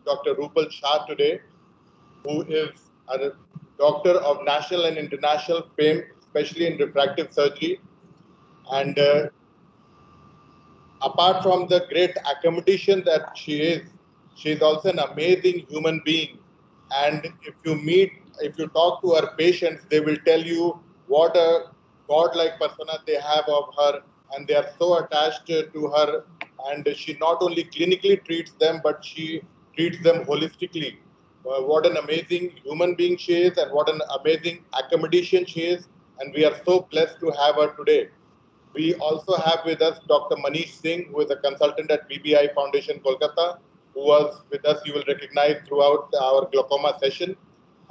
Dr. Rupal Shah today, who is a doctor of national and international fame, especially in refractive surgery. And apart from the great accommodation that she is also an amazing human being. And if you talk to her patients, they will tell you what a godlike persona they have of her, and they are so attached to her. And she not only clinically treats them, but she treats them holistically. What an amazing human being she is, and what an amazing accommodation she is. And we are so blessed to have her today. We also have with us Dr. Manish Singh, who is a consultant at BBI Foundation, Kolkata, who was with us, you will recognize throughout our glaucoma session.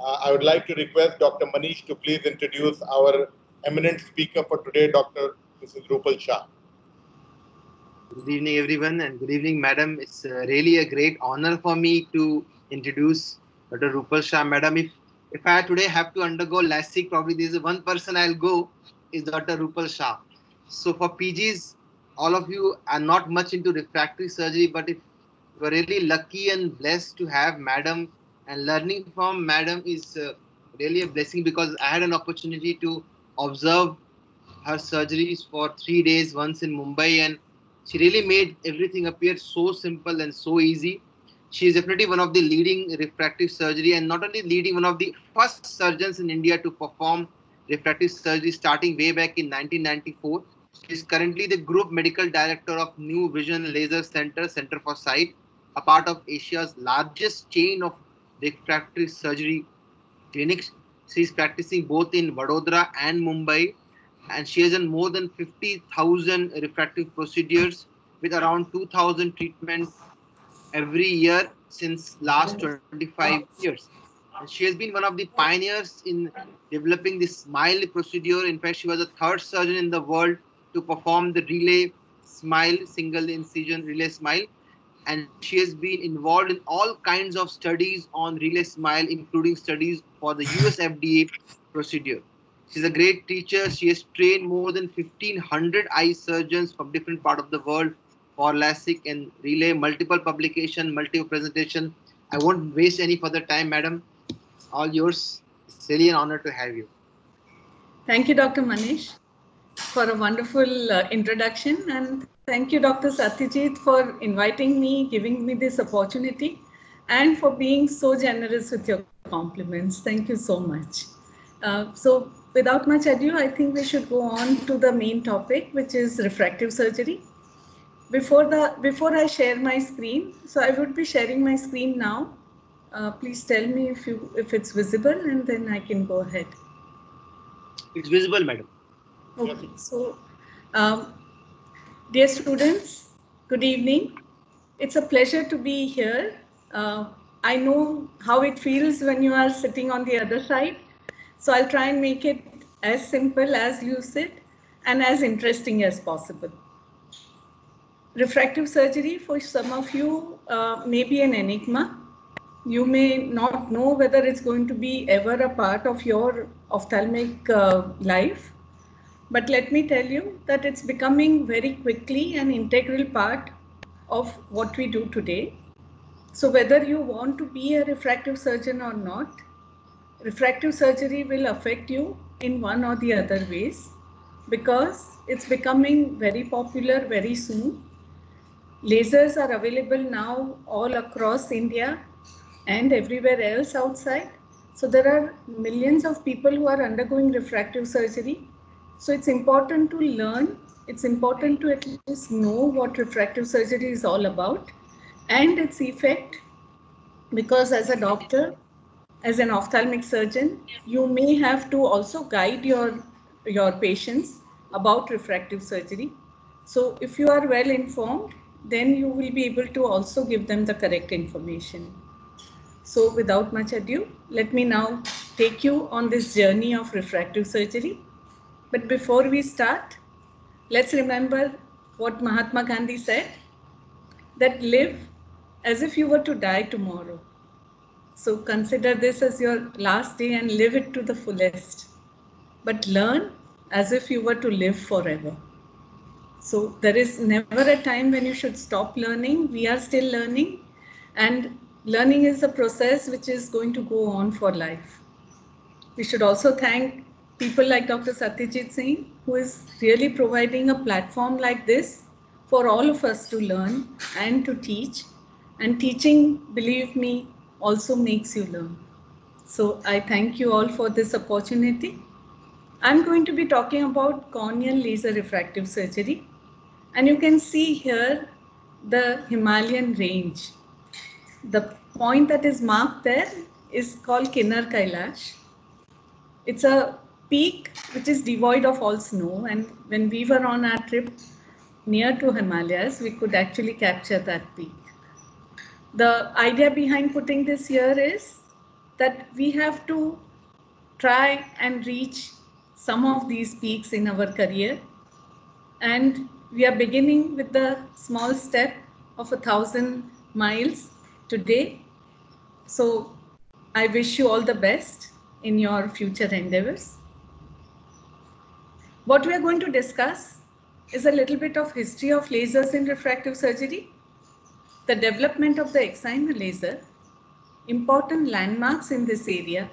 I would like to request Dr. Manish to please introduce our eminent speaker for today, Dr. Mrs. Rupal Shah. Good evening, everyone, and good evening, madam. It's really a great honor for me to introduce Dr. Rupal Shah. Madam, if I today have to undergo LASIK, probably there is one person I'll go is Dr. Rupal Shah. So for PGs, all of you are not much into refractory surgery, but if you are really lucky and blessed to have madam, and learning from madam is really a blessing, because I had an opportunity to observe her surgeries for 3 days, once in Mumbai, and she really made everything appear so simple and so easy. She is definitely one of the leading refractive surgery, and not only leading, one of the first surgeons in India to perform refractive surgery starting way back in 1994. She is currently the Group Medical Director of New Vision Laser Center, Center for Sight, a part of Asia's largest chain of refractive surgery clinics. She is practicing both in Vadodara and Mumbai, and she has done more than 50,000 refractive procedures with around 2,000 treatments every year since last 25 years. And she has been one of the pioneers in developing the SMILE procedure. In fact, she was the third surgeon in the world to perform the relay SMILE, single incision relay SMILE. And she has been involved in all kinds of studies on relay SMILE, including studies for the US FDA procedure. She's a great teacher. She has trained more than 1,500 eye surgeons from different parts of the world for LASIK and relay, multiple publication, multiple presentation. I won't waste any further time, madam. All yours. It's really an honor to have you. Thank you, Dr. Manish, for a wonderful introduction, and thank you, Dr. Satyajit, for inviting me, giving me this opportunity, and for being so generous with your compliments. Thank you so much. So without much ado, I think we should go on to the main topic, which is refractive surgery. Before I share my screen, so I would be sharing my screen now. Please tell me if it's visible, and then I can go ahead. It's visible, madam. Okay, so dear students, good evening. It's a pleasure to be here. I know how it feels when you are sitting on the other side. So I'll try and make it as simple, as lucid, and as interesting as possible. Refractive surgery, for some of you, may be an enigma. You may not know whether it's going to be ever a part of your ophthalmic life. But let me tell you that it's becoming very quickly an integral part of what we do today. So whether you want to be a refractive surgeon or not, refractive surgery will affect you in one or the other ways, because it's becoming very popular very soon. Lasers are available now all across India and everywhere else outside. So there are millions of people who are undergoing refractive surgery. So it's important to learn, it's important to at least know what refractive surgery is all about and its effect, because as a doctor, as an ophthalmic surgeon, you may have to also guide your patients about refractive surgery. So if you are well informed, then you will be able to also give them the correct information. So without much ado, let me now take you on this journey of refractive surgery. But before we start, let's remember what Mahatma Gandhi said, that live as if you were to die tomorrow. So consider this as your last day and live it to the fullest. But learn as if you were to live forever. So there is never a time when you should stop learning. We are still learning. And Learning is a process which is going to go on for life. We should also thank people like Dr. Satyajit Singh, who is really providing a platform like this for all of us to learn and to teach. And teaching, believe me, also makes you learn. So I thank you all for this opportunity. I'm going to be talking about corneal laser refractive surgery. And you can see here the Himalayan range. The point that is marked there is called Kinnar Kailash. It's a peak which is devoid of all snow, and when we were on our trip near to Himalayas, we could actually capture that peak. The idea behind putting this here is that we have to try and reach some of these peaks in our career, and we are beginning with the small step of 1,000 miles today. So I wish you all the best in your future endeavors. What we are going to discuss is a little bit of history of lasers in refractive surgery, the development of the excimer laser, important landmarks in this area,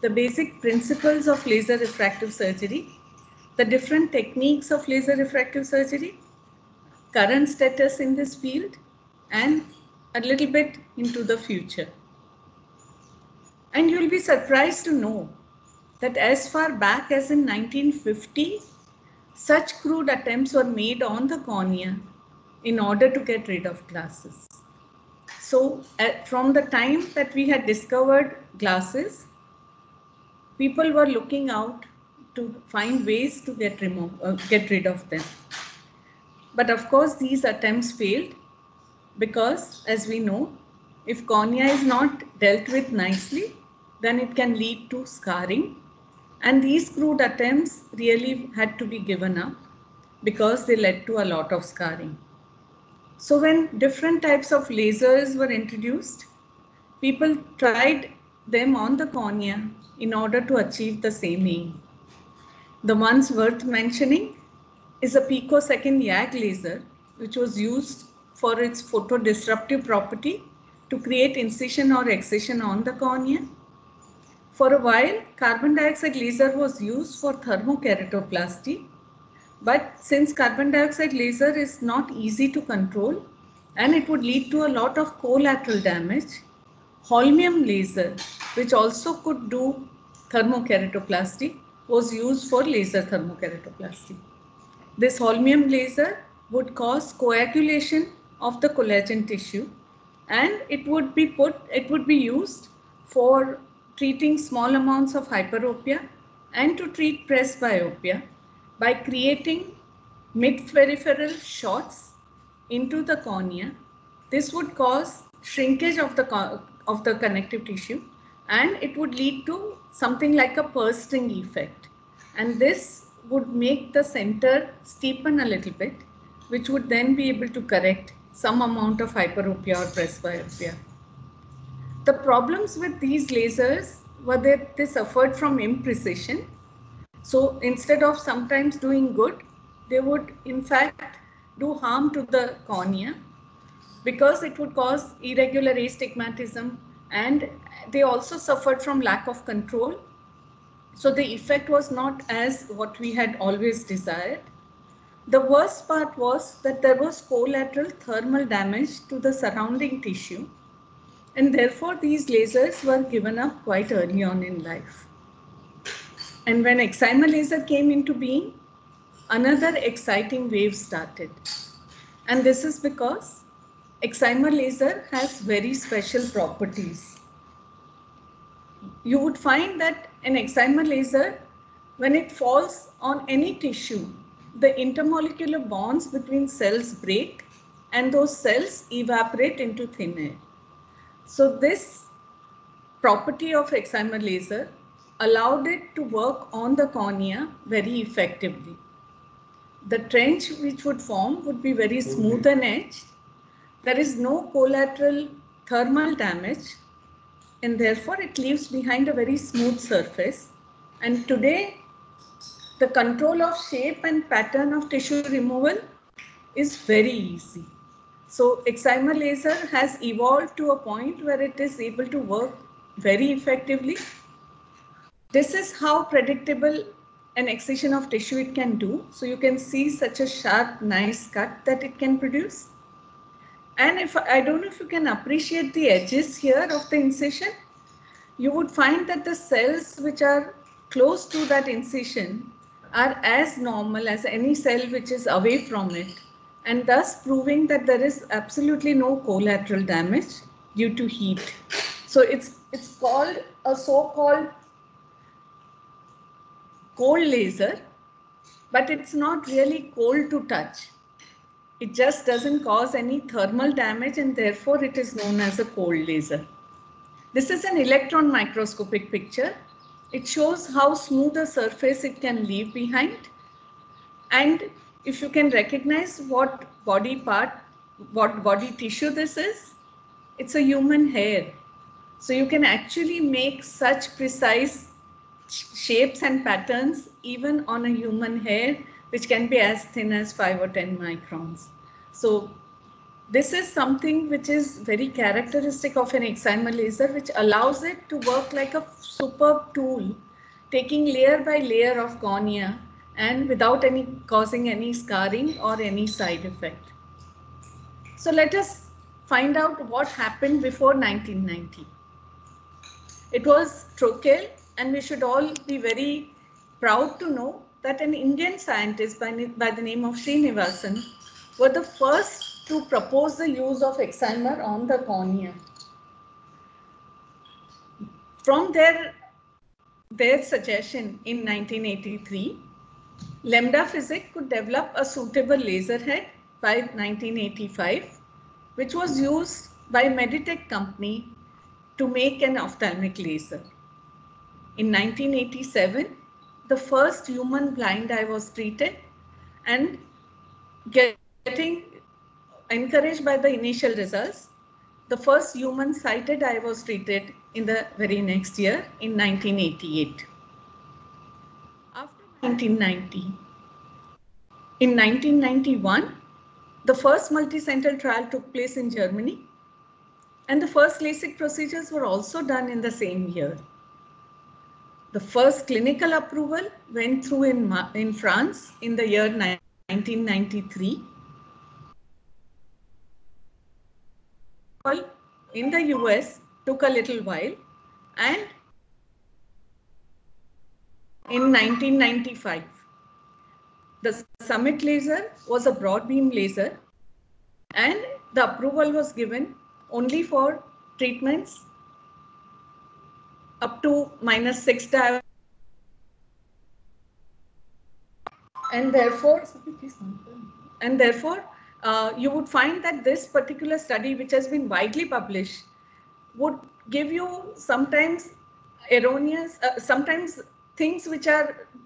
the basic principles of laser refractive surgery, the different techniques of laser refractive surgery, current status in this field, and a little bit into the future. And you'll be surprised to know that as far back as in 1950, such crude attempts were made on the cornea in order to get rid of glasses. So from the time that we had discovered glasses, people were looking out to find ways to get rid of them. But of course, these attempts failed because, as we know, if cornea is not dealt with nicely, then it can lead to scarring. And these crude attempts really had to be given up because they led to a lot of scarring. So when different types of lasers were introduced, people tried them on the cornea in order to achieve the same aim. The ones worth mentioning is a picosecond YAG laser, which was used for its photodisruptive property to create incision or excision on the cornea. For a while, carbon dioxide laser was used for thermokeratoplasty, but since carbon dioxide laser is not easy to control and it would lead to a lot of collateral damage, holmium laser, which also could do thermokeratoplasty, was used for laser thermokeratoplasty. This holmium laser would cause coagulation of the collagen tissue, and it would be used for treating small amounts of hyperopia and to treat presbyopia by creating mid-peripheral shots into the cornea. This would cause shrinkage of the connective tissue, and it would lead to something like a purse string effect. And this would make the center steepen a little bit, which would then be able to correct some amount of hyperopia or presbyopia. The problems with these lasers were that they suffered from imprecision. So instead of sometimes doing good, they would in fact do harm to the cornea because it would cause irregular astigmatism, and they also suffered from lack of control. So the effect was not as what we had always desired. The worst part was that there was collateral thermal damage to the surrounding tissue, and therefore these lasers were given up quite early on in life. And when excimer laser came into being, another exciting wave started. And this is because excimer laser has very special properties. You would find that an excimer laser, when it falls on any tissue, the intermolecular bonds between cells break and those cells evaporate into thin air. So this property of excimer laser allowed it to work on the cornea very effectively. The trench which would form would be very smooth and edged. There is no collateral thermal damage, and therefore it leaves behind a very smooth surface. And today, the control of shape and pattern of tissue removal is very easy. So excimer laser has evolved to a point where it is able to work very effectively. This is how predictable an excision of tissue it can do. So you can see such a sharp, nice cut that it can produce. And if I don't know if you can appreciate the edges here of the incision, you would find that the cells which are close to that incision are as normal as any cell which is away from it, and thus proving that there is absolutely no collateral damage due to heat. So it's called a so-called cold laser, but it's not really cold to touch. It just doesn't cause any thermal damage, and therefore it is known as a cold laser. This is an electron microscopic picture. It shows how smooth a surface it can leave behind. And if you can recognize what body part, what body tissue this is, it's a human hair. So you can actually make such precise shapes and patterns even on a human hair, which can be as thin as 5 or 10 microns. So this is something which is very characteristic of an excimer laser, which allows it to work like a superb tool, taking layer by layer of cornea and without causing any scarring or any side effect. So let us find out what happened before 1990. It was Trochel, and we should all be very proud to know that an Indian scientist by the name of Srinivasan were the first to propose the use of excimer on the cornea. From their suggestion in 1983, Lambda Physics could develop a suitable laser head by 1985, which was used by Meditech company to make an ophthalmic laser. In 1987, the first human blind eye was treated, and getting encouraged by the initial results, the first human sighted eye was treated in the very next year in 1988. After 1990, in 1991, the first multicenter trial took place in Germany, and the first LASIK procedures were also done in the same year. The first clinical approval went through in France in the year 1993. In the US took a little while, and in 1995, the Summit laser was a broad beam laser, and the approval was given only for treatments up to -6 diopters, and therefore you would find that this particular study, which has been widely published, would give you sometimes erroneous, sometimes things which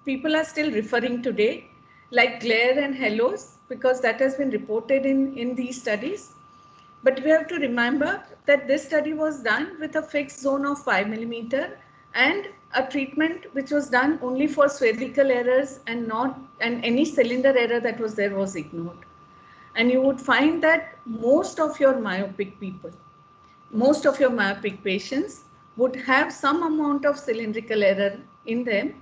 people are still referring today, like glare and halos, because that has been reported in these studies. But we have to remember that this study was done with a fixed zone of 5 millimeter and a treatment which was done only for spherical errors, and any cylinder error that was there was ignored. And you would find that most of your myopic patients would have some amount of cylindrical error in them,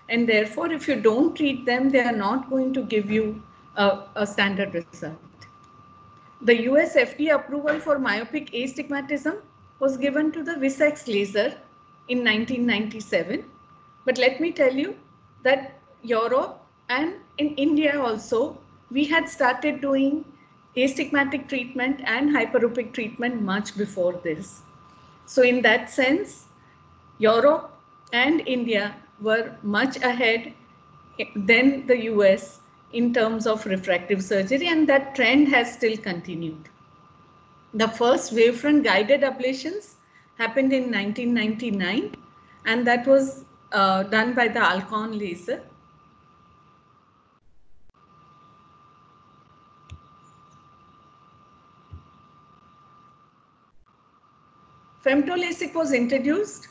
and therefore if you don't treat them, they are not going to give you a standard result. The US FDA approval for myopic astigmatism was given to the Vissec laser in 1997. But let me tell you that Europe and in India also, we had started doing astigmatic treatment and hyperopic treatment much before this. So in that sense, Europe and India were much ahead than the US in terms of refractive surgery, and that trend has still continued. The first wavefront guided ablations happened in 1999, and that was done by the Alcon laser. Femtolasic was introduced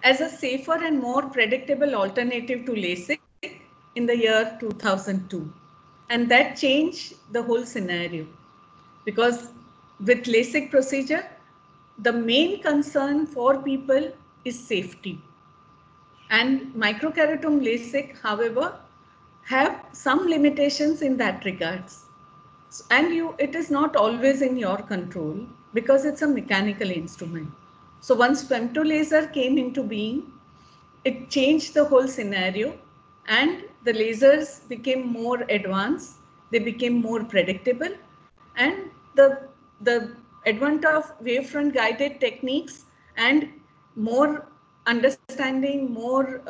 as a safer and more predictable alternative to LASIK in the year 2002. And that changed the whole scenario, because with LASIK procedure, the main concern for people is safety. And microkeratome LASIK, however, have some limitations in that regards. And it is not always in your control because it's a mechanical instrument. So once femto laser came into being, it changed the whole scenario and the lasers became more advanced, they became more predictable, and the advent of wavefront guided techniques and more understanding, more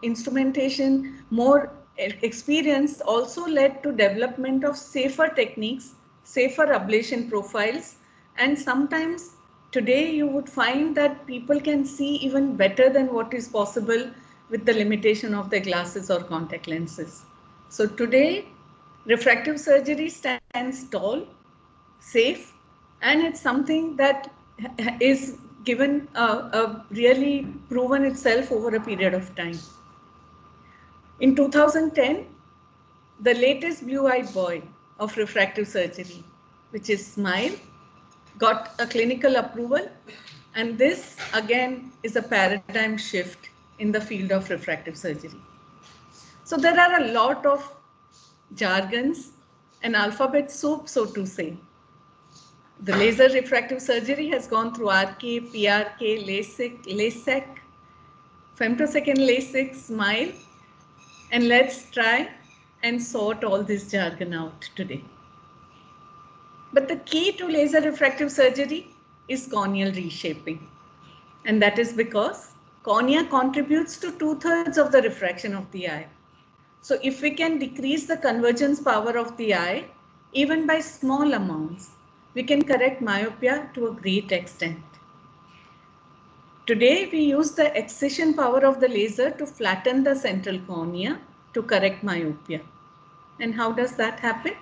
instrumentation, more experience also led to development of safer techniques, safer ablation profiles, and sometimes today you would find that people can see even better than what is possible with the limitation of their glasses or contact lenses. So today refractive surgery stands tall, safe, and it's something that is given really proven itself over a period of time. In 2010, the latest blue-eyed boy of refractive surgery, which is SMILE, got a clinical approval, and this again is a paradigm shift in the field of refractive surgery. So there are a lot of jargons and alphabet soup, so to say. The laser refractive surgery has gone through RK, PRK, LASIK, femtosecond LASIK, SMILE, and let's try and sort all this jargon out today. But the key to laser refractive surgery is corneal reshaping. And that is because cornea contributes to 2/3 of the refraction of the eye. So if we can decrease the convergence power of the eye, even by small amounts, we can correct myopia to a great extent. Today, we use the excision power of the laser to flatten the central cornea to correct myopia. And how does that happen?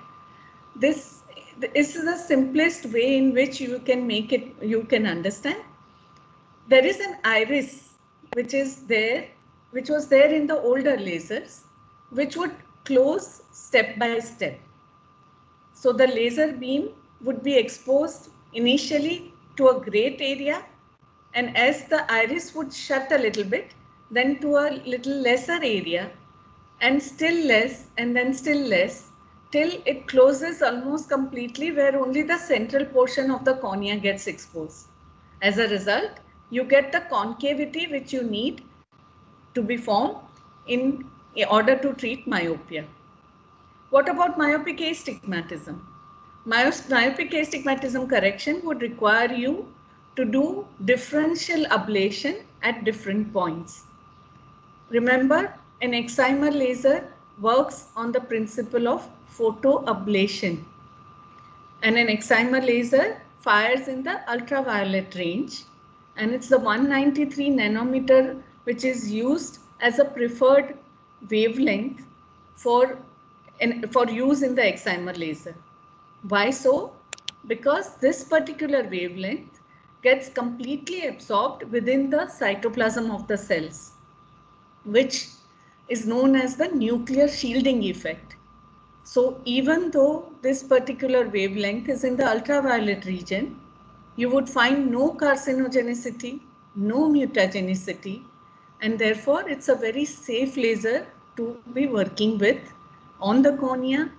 This is the simplest way in which you can make it, you can understand. There is an iris which was there in the older lasers, which would close step by step. So the laser beam would be exposed initially to a great area, and as the iris would shut a little bit, then to a little lesser area, and still less, and then still less, till it closes almost completely where only the central portion of the cornea gets exposed. As a result, you get the concavity which you need to be formed in order to treat myopia. What about myopic astigmatism? Myopic astigmatism correction would require you to do differential ablation at different points. Remember, an excimer laser works on the principle of photoablation, and an excimer laser fires in the ultraviolet range, and it's the 193 nanometer which is used as a preferred wavelength for use in the excimer laser. Why so? Because this particular wavelength gets completely absorbed within the cytoplasm of the cells, which is known as the nuclear shielding effect. So even though this particular wavelength is in the ultraviolet region, you would find no carcinogenicity, no mutagenicity, and therefore it's a very safe laser to be working with on the cornea.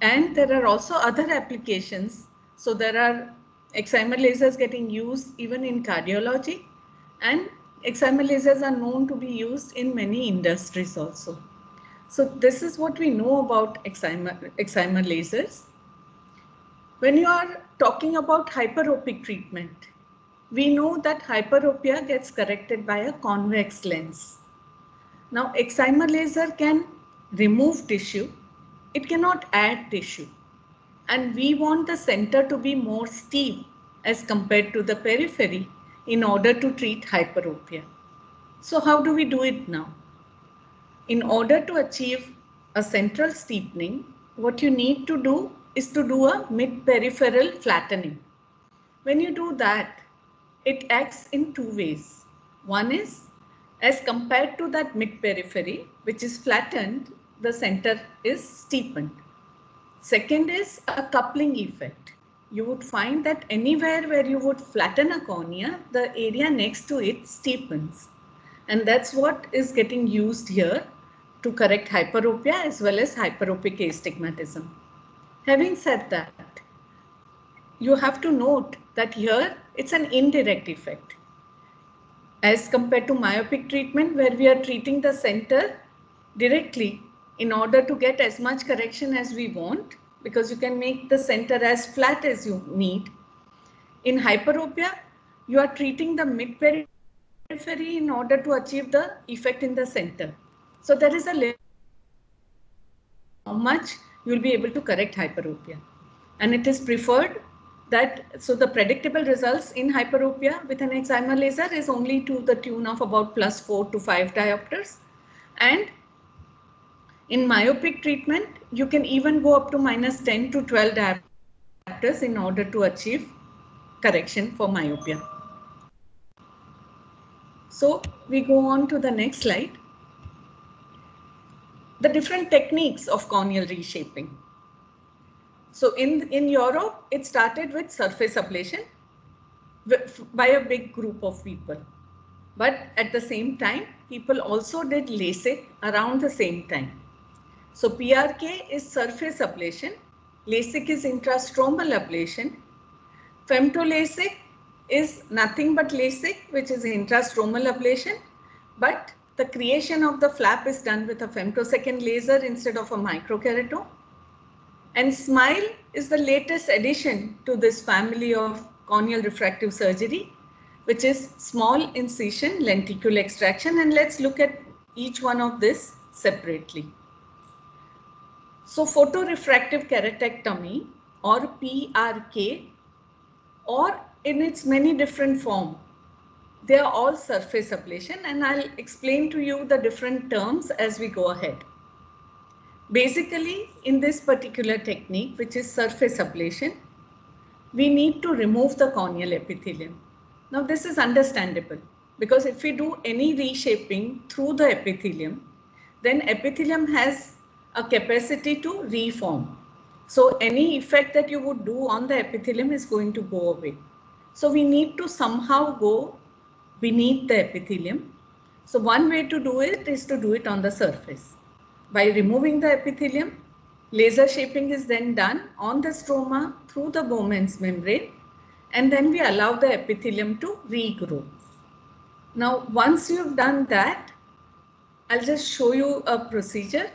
And there are also other applications. So there are excimer lasers getting used even in cardiology, and excimer lasers are known to be used in many industries also. So this is what we know about excimer lasers. When you are talking about hyperopic treatment, we know that hyperopia gets corrected by a convex lens. Now, excimer laser can remove tissue. It cannot add tissue. And we want the center to be more steep as compared to the periphery in order to treat hyperopia. So how do we do it now? In order to achieve a central steepening, what you need to do is to do a mid-peripheral flattening. When you do that, it acts in two ways. One is, as compared to that mid-periphery, which is flattened, the center is steepened. Second is a coupling effect. you would find that anywhere where you would flatten a cornea, the area next to it steepens. And that's what is getting used here to correct hyperopia as well as hyperopic astigmatism. Having said that, you have to note that here it's an indirect effect as compared to myopic treatment, where we are treating the center directly in order to get as much correction as we want, because you can make the center as flat as you need. In hyperopia, you are treating the mid-periphery in order to achieve the effect in the center. So there is a limit how much you will be able to correct hyperopia. And it is preferred that, so the predictable results in hyperopia with an excimer laser is only to the tune of about +4 to 5 diopters. And in myopic treatment, you can even go up to -10 to 12 diopters in order to achieve correction for myopia. So we go on to the next slide. The different techniques of corneal reshaping. So in Europe, it started with surface ablation by a big group of people. But at the same time, people also did LASIK around the same time. So PRK is surface ablation, LASIK is intrastromal ablation, femtolasic is nothing but LASIK, which is intrastromal ablation, but the creation of the flap is done with a femtosecond laser instead of a microkeratome. And SMILE is the latest addition to this family of corneal refractive surgery, which is small incision lenticule extraction. And let's look at each one of this separately. So photorefractive keratectomy, or PRK, or in its many different forms, they are all surface ablation, and I'll explain to you the different terms as we go ahead. Basically, in this particular technique, which is surface ablation, we need to remove the corneal epithelium. Now, this is understandable because if we do any reshaping through the epithelium, then epithelium has a capacity to reform. So any effect that you would do on the epithelium is going to go away. So we need to somehow go beneath the epithelium. So one way to do it is to do it on the surface. By removing the epithelium, laser shaping is then done on the stroma through the Bowman's membrane, and then we allow the epithelium to regrow. Now, once you've done that, I'll just show you a procedure.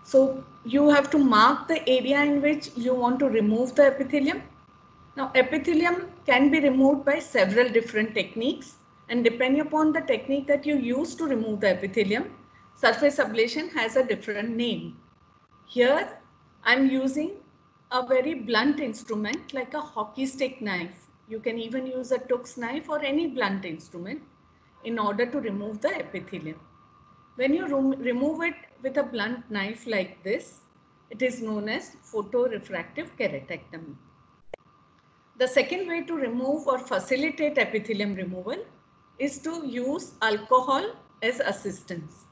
So you have to mark the area in which you want to remove the epithelium. Now, epithelium can be removed by several different techniques, and depending upon the technique that you use to remove the epithelium, surface ablation has a different name. Here, I'm using a very blunt instrument like a hockey stick knife. You can even use a Tux knife or any blunt instrument in order to remove the epithelium. When you remove it with a blunt knife like this, it is known as photorefractive keratectomy. The second way to remove or facilitate epithelium removal is to use alcohol as assistance.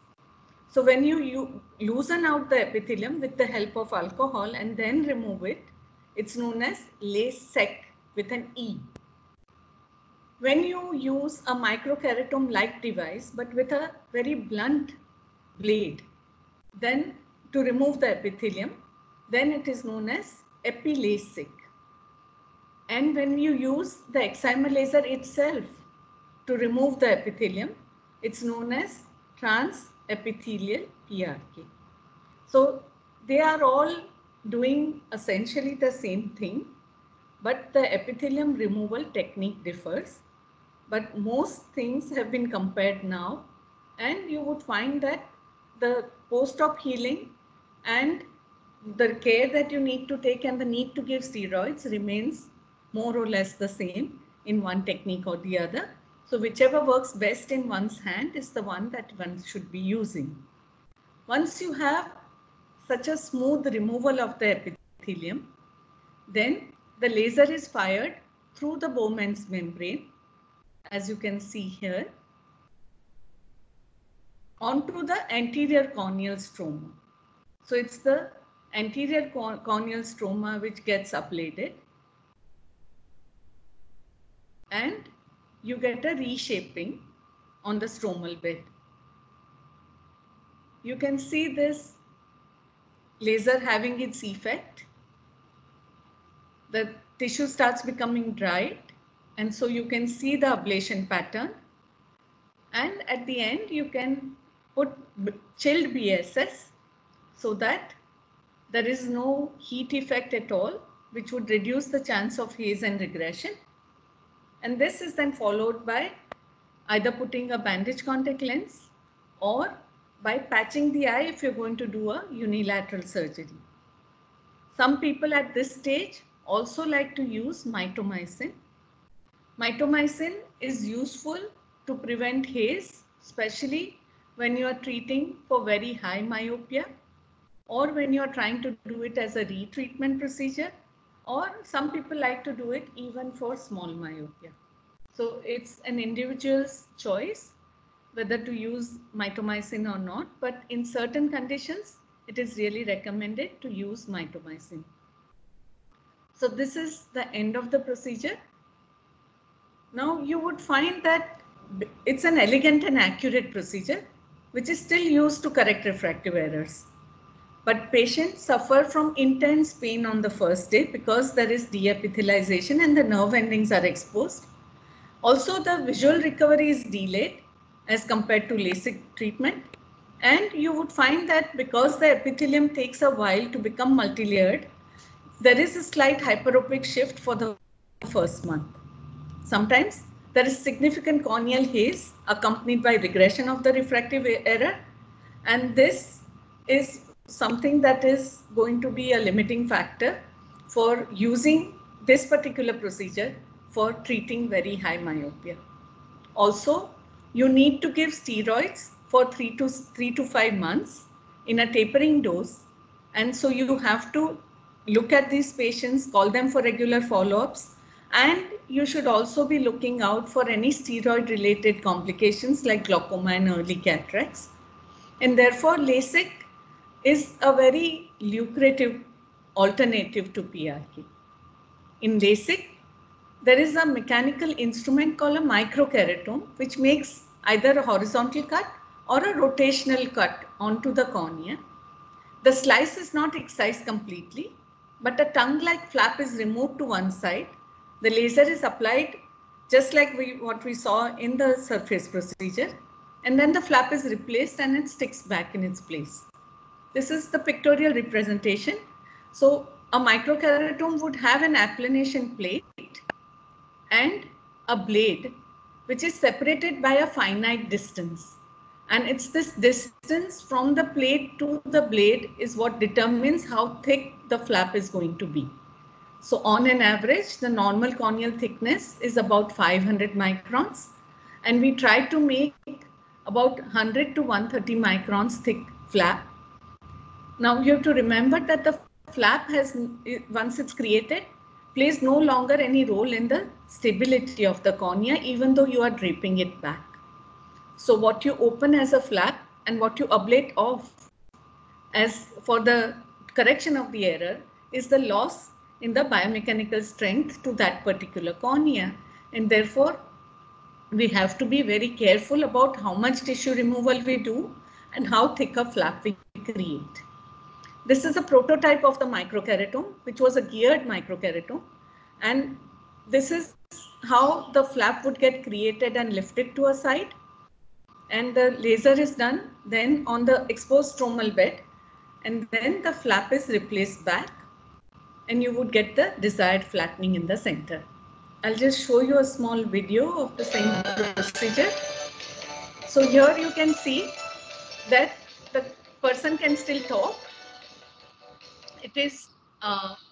So when you loosen out the epithelium with the help of alcohol and then remove it, it's known as LASEC with an E. When you use a microkeratome-like device but with a very blunt blade, then to remove the epithelium, then it is known as EpiLASIK. And when you use the excimer laser itself to remove the epithelium, it's known as transepithelial PRK. So they are all doing essentially the same thing, but the epithelium removal technique differs. But most things have been compared now, and you would find that the post-op healing and the care that you need to take and the need to give steroids remains more or less the same in one technique or the other. So whichever works best in one's hand is the one that one should be using. Once you have such a smooth removal of the epithelium, then the laser is fired through the Bowman's membrane, as you can see here, onto the anterior corneal stroma. So it's the anterior corneal stroma which gets ablated, and you get a reshaping on the stromal bed. You can see this laser having its effect. The tissue starts becoming dried, and so you can see the ablation pattern. And at the end, you can put chilled BSS so that there is no heat effect at all, which would reduce the chance of haze and regression. And this is then followed by either putting a bandage contact lens or by patching the eye if you're going to do a unilateral surgery. Some people at this stage also like to use mitomycin. Mitomycin is useful to prevent haze, especially when you are treating for very high myopia, or when you are trying to do it as a retreatment procedure, or some people like to do it even for small myopia. So it's an individual's choice whether to use mitomycin or not, but in certain conditions, it is really recommended to use mitomycin. So this is the end of the procedure. Now you would find that it's an elegant and accurate procedure, which is still used to correct refractive errors. But patients suffer from intense pain on the first day because there is deepithelialization and the nerve endings are exposed. Also, the visual recovery is delayed as compared to LASIK treatment. And you would find that because the epithelium takes a while to become multilayered, there is a slight hyperopic shift for the first month. Sometimes there is significant corneal haze accompanied by regression of the refractive error, and this is something that is going to be a limiting factor for using this particular procedure for treating very high myopia. Also, you need to give steroids for 3 to 5 months in a tapering dose, and so you have to look at these patients, call them for regular follow-ups, and you should also be looking out for any steroid related complications like glaucoma and early cataracts. And therefore, LASIK is a very lucrative alternative to PRK. In LASIK, there is a mechanical instrument called a microkeratome, which makes either a horizontal cut or a rotational cut onto the cornea. The slice is not excised completely, but a tongue-like flap is removed to one side. The laser is applied just like what we saw in the surface procedure, and then the flap is replaced and it sticks back in its place. This is the pictorial representation. So a microkeratome would have an applanation plate and a blade which is separated by a finite distance. And it's this distance from the plate to the blade is what determines how thick the flap is going to be. So on an average, the normal corneal thickness is about 500 microns, and we try to make about 100 to 130 microns thick flap. Now you have to remember that the flap has, once it's created, plays no longer any role in the stability of the cornea, even though you are draping it back. So what you open as a flap and what you ablate off as for the correction of the error is the loss in the biomechanical strength to that particular cornea. And therefore, we have to be very careful about how much tissue removal we do and how thick a flap we create. This is a prototype of the microkeratome, which was a geared microkeratome. And this is how the flap would get created and lifted to a side. And the laser is done then on the exposed stromal bed. And then the flap is replaced back. And you would get the desired flattening in the center. I'll just show you a small video of the same procedure. So here you can see that the person can still talk. It is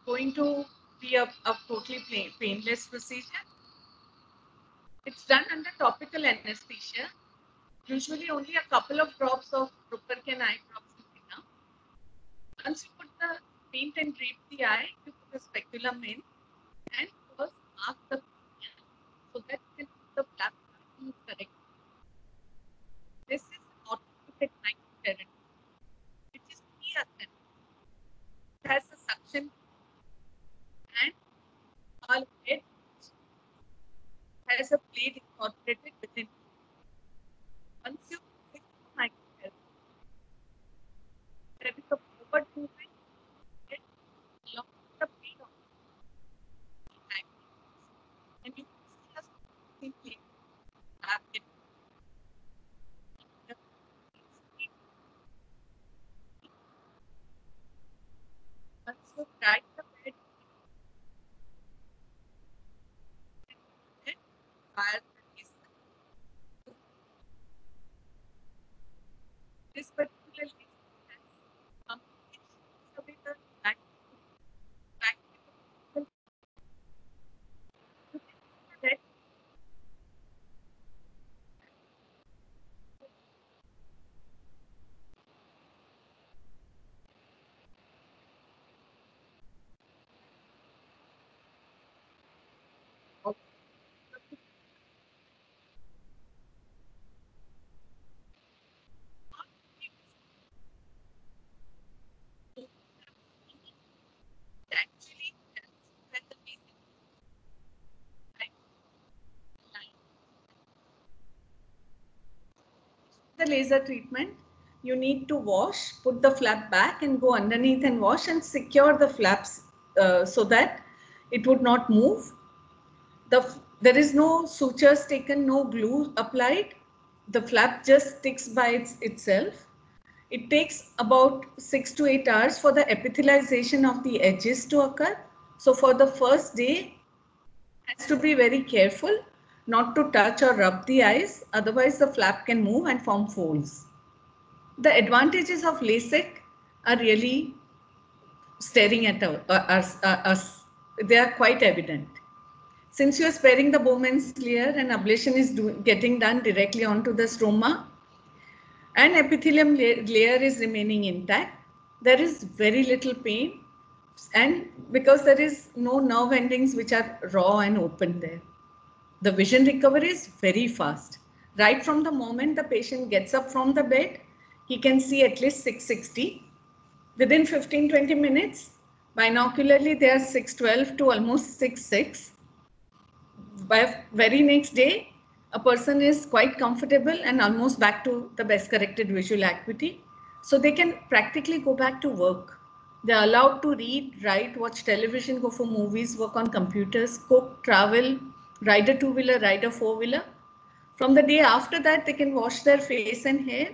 going to be a totally painless procedure. It's done under topical anesthesia. Usually only a couple of drops of Rupercan eye drops is enough. Once you put the paint and drape the eye, you put a speculum in and first mark the cornea so that you can put the flap correctly. This is an orthopedic microkeratome, which is PRK. skull head has a blade incorporated within. Once you fix the microcarotom, there is a forward movement along the blade of the eye, and you can see a simply target. Once you try the bed, fire the laser. This particular laser has complications with the back with the red. Actually when the laser the laser treatment, you need to wash, put the flap back and go underneath and wash and secure the flaps so that it would not move. There is no sutures taken, no glue applied. The flap just sticks by itself. It takes about 6 to 8 hours for the epithelialization of the edges to occur. So for the first day, has to be very careful not to touch or rub the eyes, otherwise the flap can move and form folds. The advantages of LASIK are really staring at us. They are quite evident. Since you are sparing the Bowman's layer and ablation is getting done directly onto the stroma, and epithelium layer is remaining intact, there is very little pain, and because there is no nerve endings which are raw and open there. The vision recovery is very fast. Right from the moment the patient gets up from the bed, he can see at least 660. Within 15-20 minutes, binocularly they are 612 to almost 6.6. By very next day, a person is quite comfortable and almost back to the best corrected visual acuity. So they can practically go back to work. They're allowed to read, write, watch television, go for movies, work on computers, cook, travel, ride a two-wheeler, ride a four-wheeler. From the day after that, they can wash their face and hair.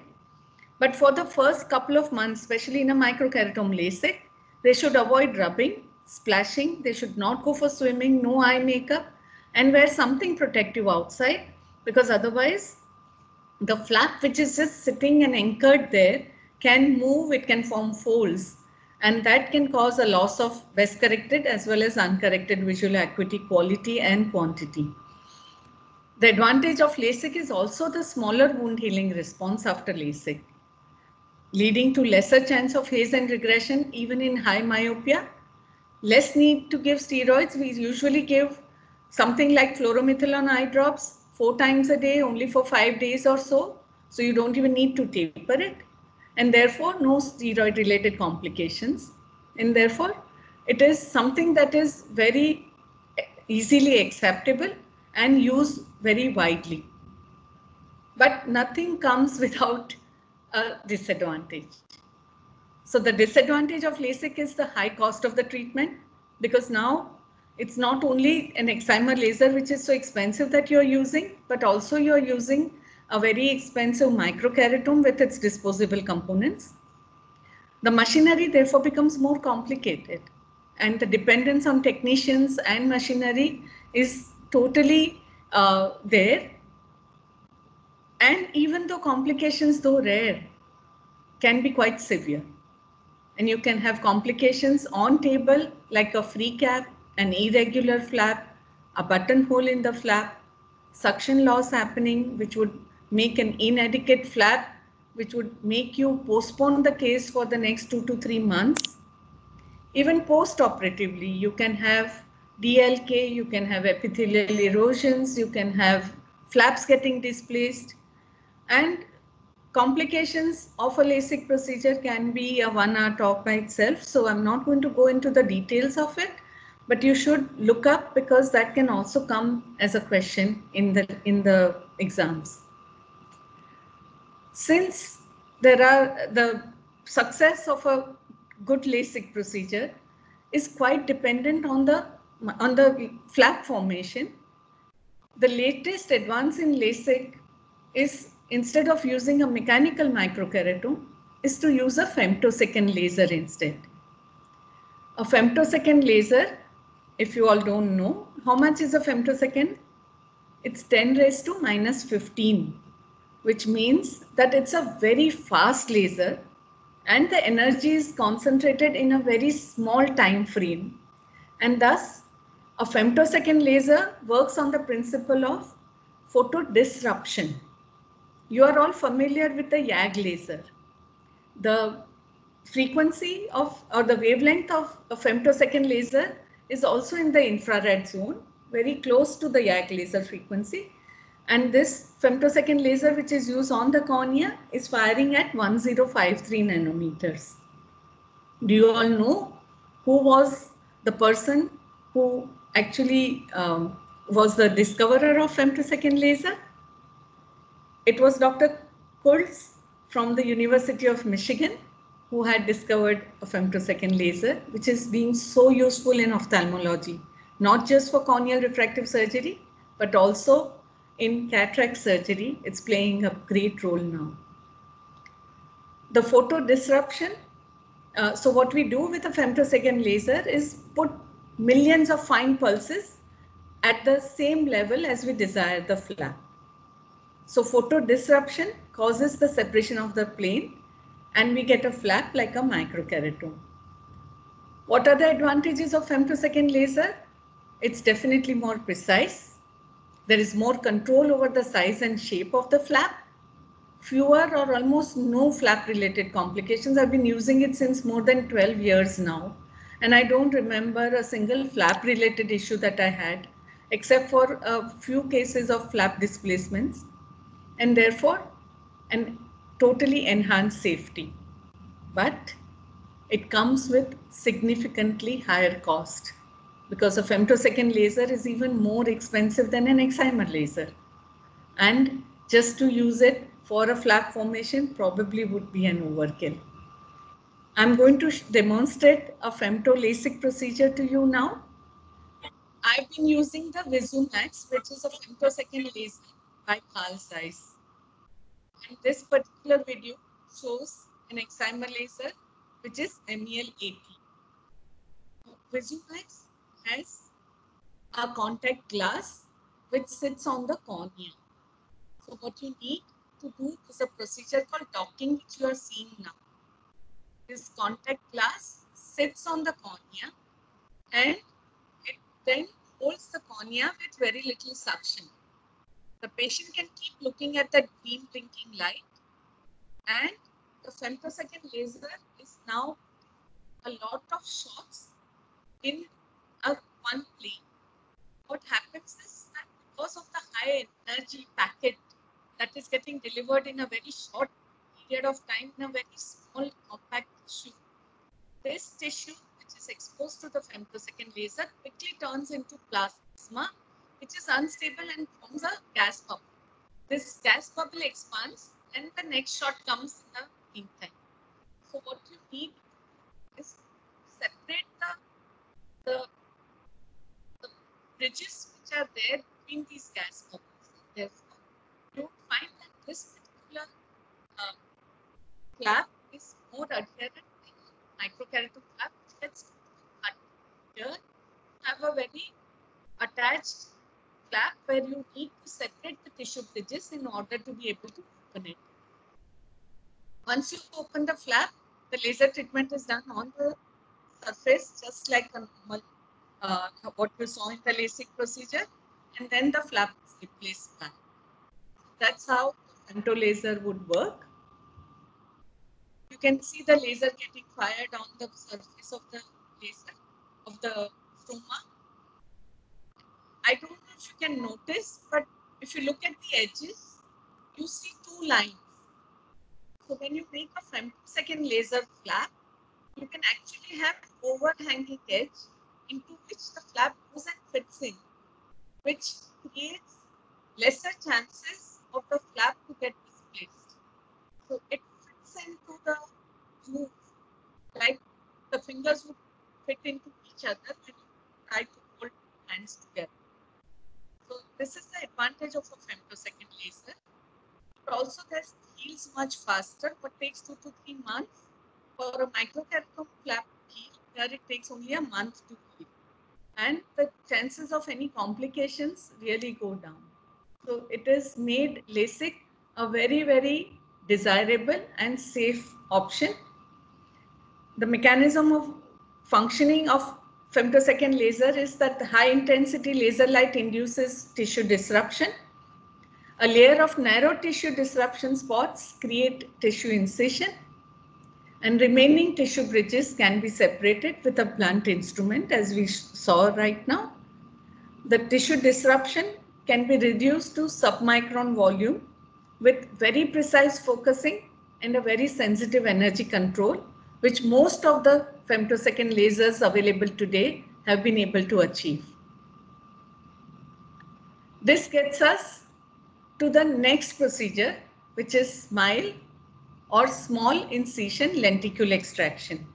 But for the first couple of months, especially in a microkeratome LASIK, they should avoid rubbing, splashing. They should not go for swimming, no eye makeup, and wear something protective outside, because otherwise the flap which is just sitting and anchored there can move, it can form folds, and that can cause a loss of best corrected as well as uncorrected visual acuity quality and quantity. The advantage of LASIK is also the smaller wound healing response after LASIK, leading to lesser chance of haze and regression even in high myopia. Less need to give steroids. We usually give something like fluoromethalone eye drops 4 times a day, only for 5 days or so. So you don't even need to taper it. And therefore, no steroid related complications. And therefore, it is something that is very easily acceptable and used very widely. But nothing comes without a disadvantage. So the disadvantage of LASIK is the high cost of the treatment, because now it's not only an excimer laser which is so expensive that you're using, but also you're using a very expensive microkeratome with its disposable components. The machinery therefore becomes more complicated, and the dependence on technicians and machinery is totally there. And even though complications, though rare, can be quite severe. And you can have complications on table like a free cap, an irregular flap, a buttonhole in the flap, suction loss happening, which would make an inadequate flap, which would make you postpone the case for the next 2 to 3 months. Even post-operatively, you can have DLK, you can have epithelial erosions, you can have flaps getting displaced, and complications of a LASIK procedure can be a 1-hour talk by itself. So I'm not going to go into the details of it, but you should look up because that can also come as a question in the exams. Since the success of a good LASIK procedure is quite dependent on the flap formation, the latest advance in LASIK is, instead of using a mechanical microkeratome, is to use a femtosecond laser instead. A femtosecond laser, if you all don't know, how much is a femtosecond? It's 10 raised to minus 15, which means that it's a very fast laser and the energy is concentrated in a very small time frame. And thus, a femtosecond laser works on the principle of photo disruption. You are all familiar with the YAG laser. The frequency of, or the wavelength of a femtosecond laser is also in the infrared zone, very close to the YAG laser frequency. And this femtosecond laser, which is used on the cornea, is firing at 1053 nanometers. Do you all know who was the person who actually was the discoverer of femtosecond laser? It was Dr. Kulz from the University of Michigan, who had discovered a femtosecond laser, which is being so useful in ophthalmology, not just for corneal refractive surgery, but also in cataract surgery. It's playing a great role now. The photo disruption. So what we do with a femtosecond laser is put millions of fine pulses at the same level as we desire the flap. So photo disruption causes the separation of the plane and we get a flap like a microkeratome. What are the advantages of femtosecond laser? It's definitely more precise. There is more control over the size and shape of the flap. Fewer or almost no flap related complications. I've been using it since more than 12 years now. And I don't remember a single flap related issue that I had, except for a few cases of flap displacements. And therefore, an totally enhanced safety. But it comes with significantly higher cost because a femtosecond laser is even more expensive than an excimer laser. And just to use it for a flap formation probably would be an overkill. I'm going to demonstrate a femto LASIK procedure to you now. I've been using the VisuMax, which is a femtosecond laser by Carl Zeiss. And this particular video shows an excimer laser, which is MEL80. VisuMax has a contact glass which sits on the cornea. So what you need to do is a procedure called docking, which you are seeing now. This contact glass sits on the cornea and it then holds the cornea with very little suction. The patient can keep looking at that green blinking light, and the femtosecond laser is now a lot of shots in one plane. What happens is that because of the high energy packet that is getting delivered in a very short period of time in a very small compact tissue, this tissue, which is exposed to the femtosecond laser, quickly turns into plasma, which is unstable and forms a gas bubble. This gas bubble expands and the next shot comes in the meantime. So what you need is separate the bridges which are there between these gas bubbles. Therefore, you find that this particular flap is more adherent than microkeratome flap. Let's here have a very attached flap where you need to separate the tissue bridges in order to be able to open it. Once you open the flap, the laser treatment is done on the surface, just like a normal what you saw in the LASIK procedure, and then the flap is replaced back. That's how the femto laser would work. You can see the laser getting fired on the surface of the laser, of the stroma. I don't know if you can notice, but if you look at the edges, you see two lines. So when you make a femtosecond laser flap, you can actually have overhanging edge into which the flap goes and fits in, which creates lesser chances of the flap to get displaced. So it fits into the groove, like the fingers would fit into each other when you try to hold hands together. So this is the advantage of a femtosecond laser. But also this heals much faster, but takes 2 to 3 months. For a microkeratome flap to heal, where it takes only a month to heal. And the chances of any complications really go down. So it has made LASIK a very, very desirable and safe option. The mechanism of functioning of femtosecond laser is that the high intensity laser light induces tissue disruption. A layer of narrow tissue disruption spots create tissue incision, and remaining tissue bridges can be separated with a blunt instrument, as we saw right now. The tissue disruption can be reduced to submicron volume with very precise focusing and a very sensitive energy control, which most of the femtosecond lasers available today have been able to achieve. This gets us to the next procedure, which is SMILE, or small incision lenticule extraction.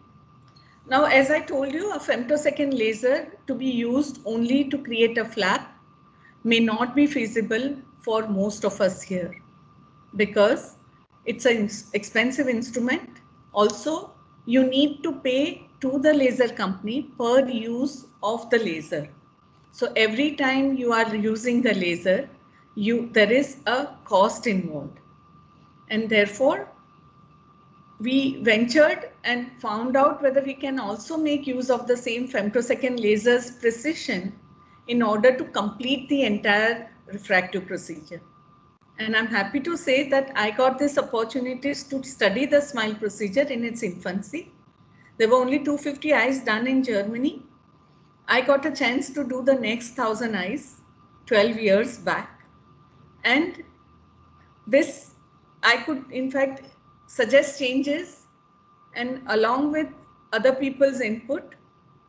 Now, as I told you, a femtosecond laser to be used only to create a flap may not be feasible for most of us here, because it's an expensive instrument. Also, you need to pay to the laser company per use of the laser. So every time you are using the laser, there is a cost involved. And therefore, we ventured and found out whether we can also make use of the same femtosecond laser's precision in order to complete the entire refractive procedure. And I'm happy to say that I got this opportunity to study the SMILE procedure in its infancy. There were only 250 eyes done in Germany. I got a chance to do the next 1,000 eyes 12 years back. And this, I could in fact suggest changes, and along with other people's input,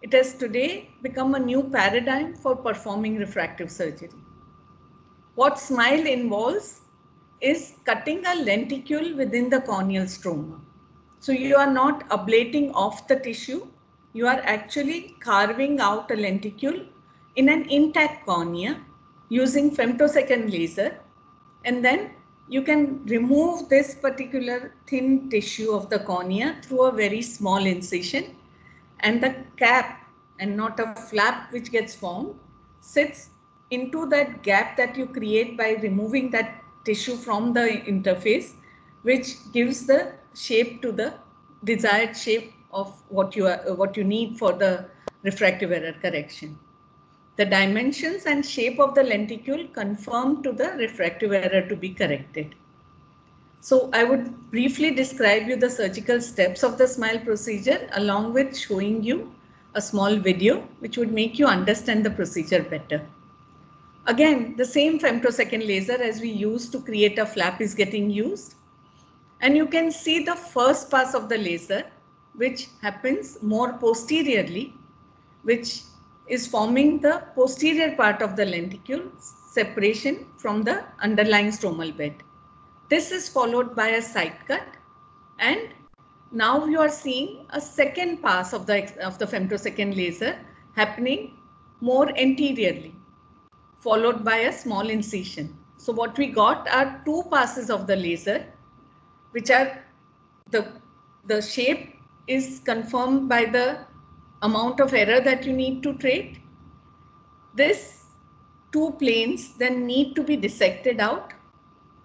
it has today become a new paradigm for performing refractive surgery. What SMILE involves is cutting a lenticule within the corneal stroma. So you are not ablating off the tissue, you are actually carving out a lenticule in an intact cornea using femtosecond laser, and then you can remove this particular thin tissue of the cornea through a very small incision, and the cap, and not a flap which gets formed, sits into that gap that you create by removing that tissue from the interface, which gives the shape to the desired shape of what you need for the refractive error correction. The dimensions and shape of the lenticule conform to the refractive error to be corrected. So I would briefly describe you the surgical steps of the SMILE procedure, along with showing you a small video which would make you understand the procedure better. Again, the same femtosecond laser as we used to create a flap is getting used. And you can see the first pass of the laser, which happens more posteriorly, which is forming the posterior part of the lenticule separation from the underlying stromal bed. This is followed by a side cut, and now you are seeing a second pass of the femtosecond laser happening more anteriorly, followed by a small incision. So what we got are two passes of the laser, which are the shape is confirmed by the amount of error that you need to treat. This two planes then need to be dissected out.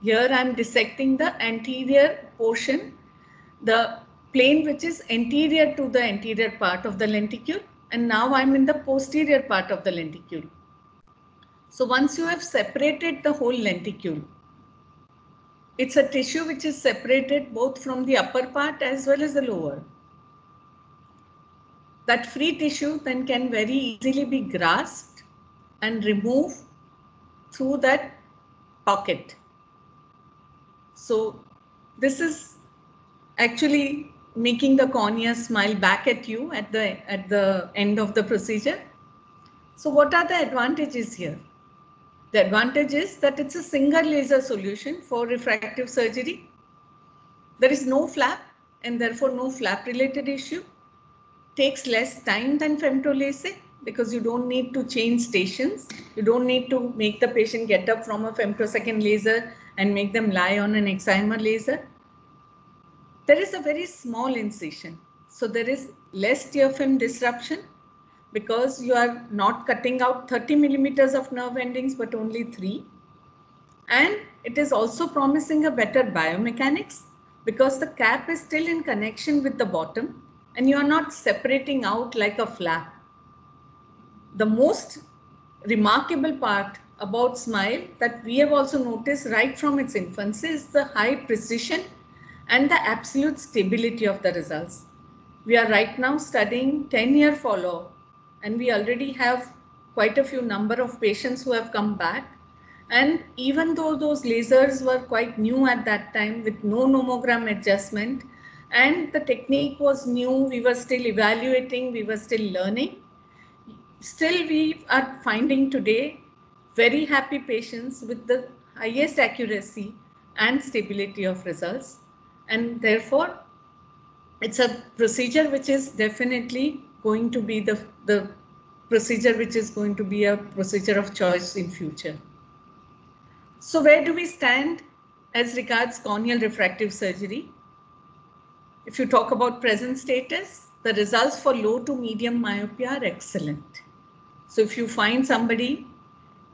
Here I am dissecting the anterior portion, the plane which is anterior to the anterior part of the lenticule, and now I am in the posterior part of the lenticule. So once you have separated the whole lenticule, it's a tissue which is separated both from the upper part as well as the lower. That free tissue then can very easily be grasped and removed through that pocket. So this is actually making the cornea smile back at you at the end of the procedure. So what are the advantages here? The advantage is that it's a single laser solution for refractive surgery. There is no flap and therefore no flap related issue. Takes less time than femtoLASIK because you don't need to change stations. You don't need to make the patient get up from a femtosecond laser and make them lie on an excimer laser. There is a very small incision. So there is less tear film disruption because you are not cutting out 30 millimeters of nerve endings, but only 3. And it is also promising a better biomechanics because the cap is still in connection with the bottom and you are not separating out like a flap. The most remarkable part about SMILE that we have also noticed right from its infancy is the high precision and the absolute stability of the results. We are right now studying 10-year follow-up and we already have quite a few number of patients who have come back. And even though those lasers were quite new at that time with no nomogram adjustment and the technique was new, we were still evaluating, we were still learning. Still, we are finding today very happy patients with the highest accuracy and stability of results. And therefore, it's a procedure which is definitely going to be the procedure which is going to be a procedure of choice in future. So where do we stand as regards corneal refractive surgery? If you talk about present status, the results for low to medium myopia are excellent. So if you find somebody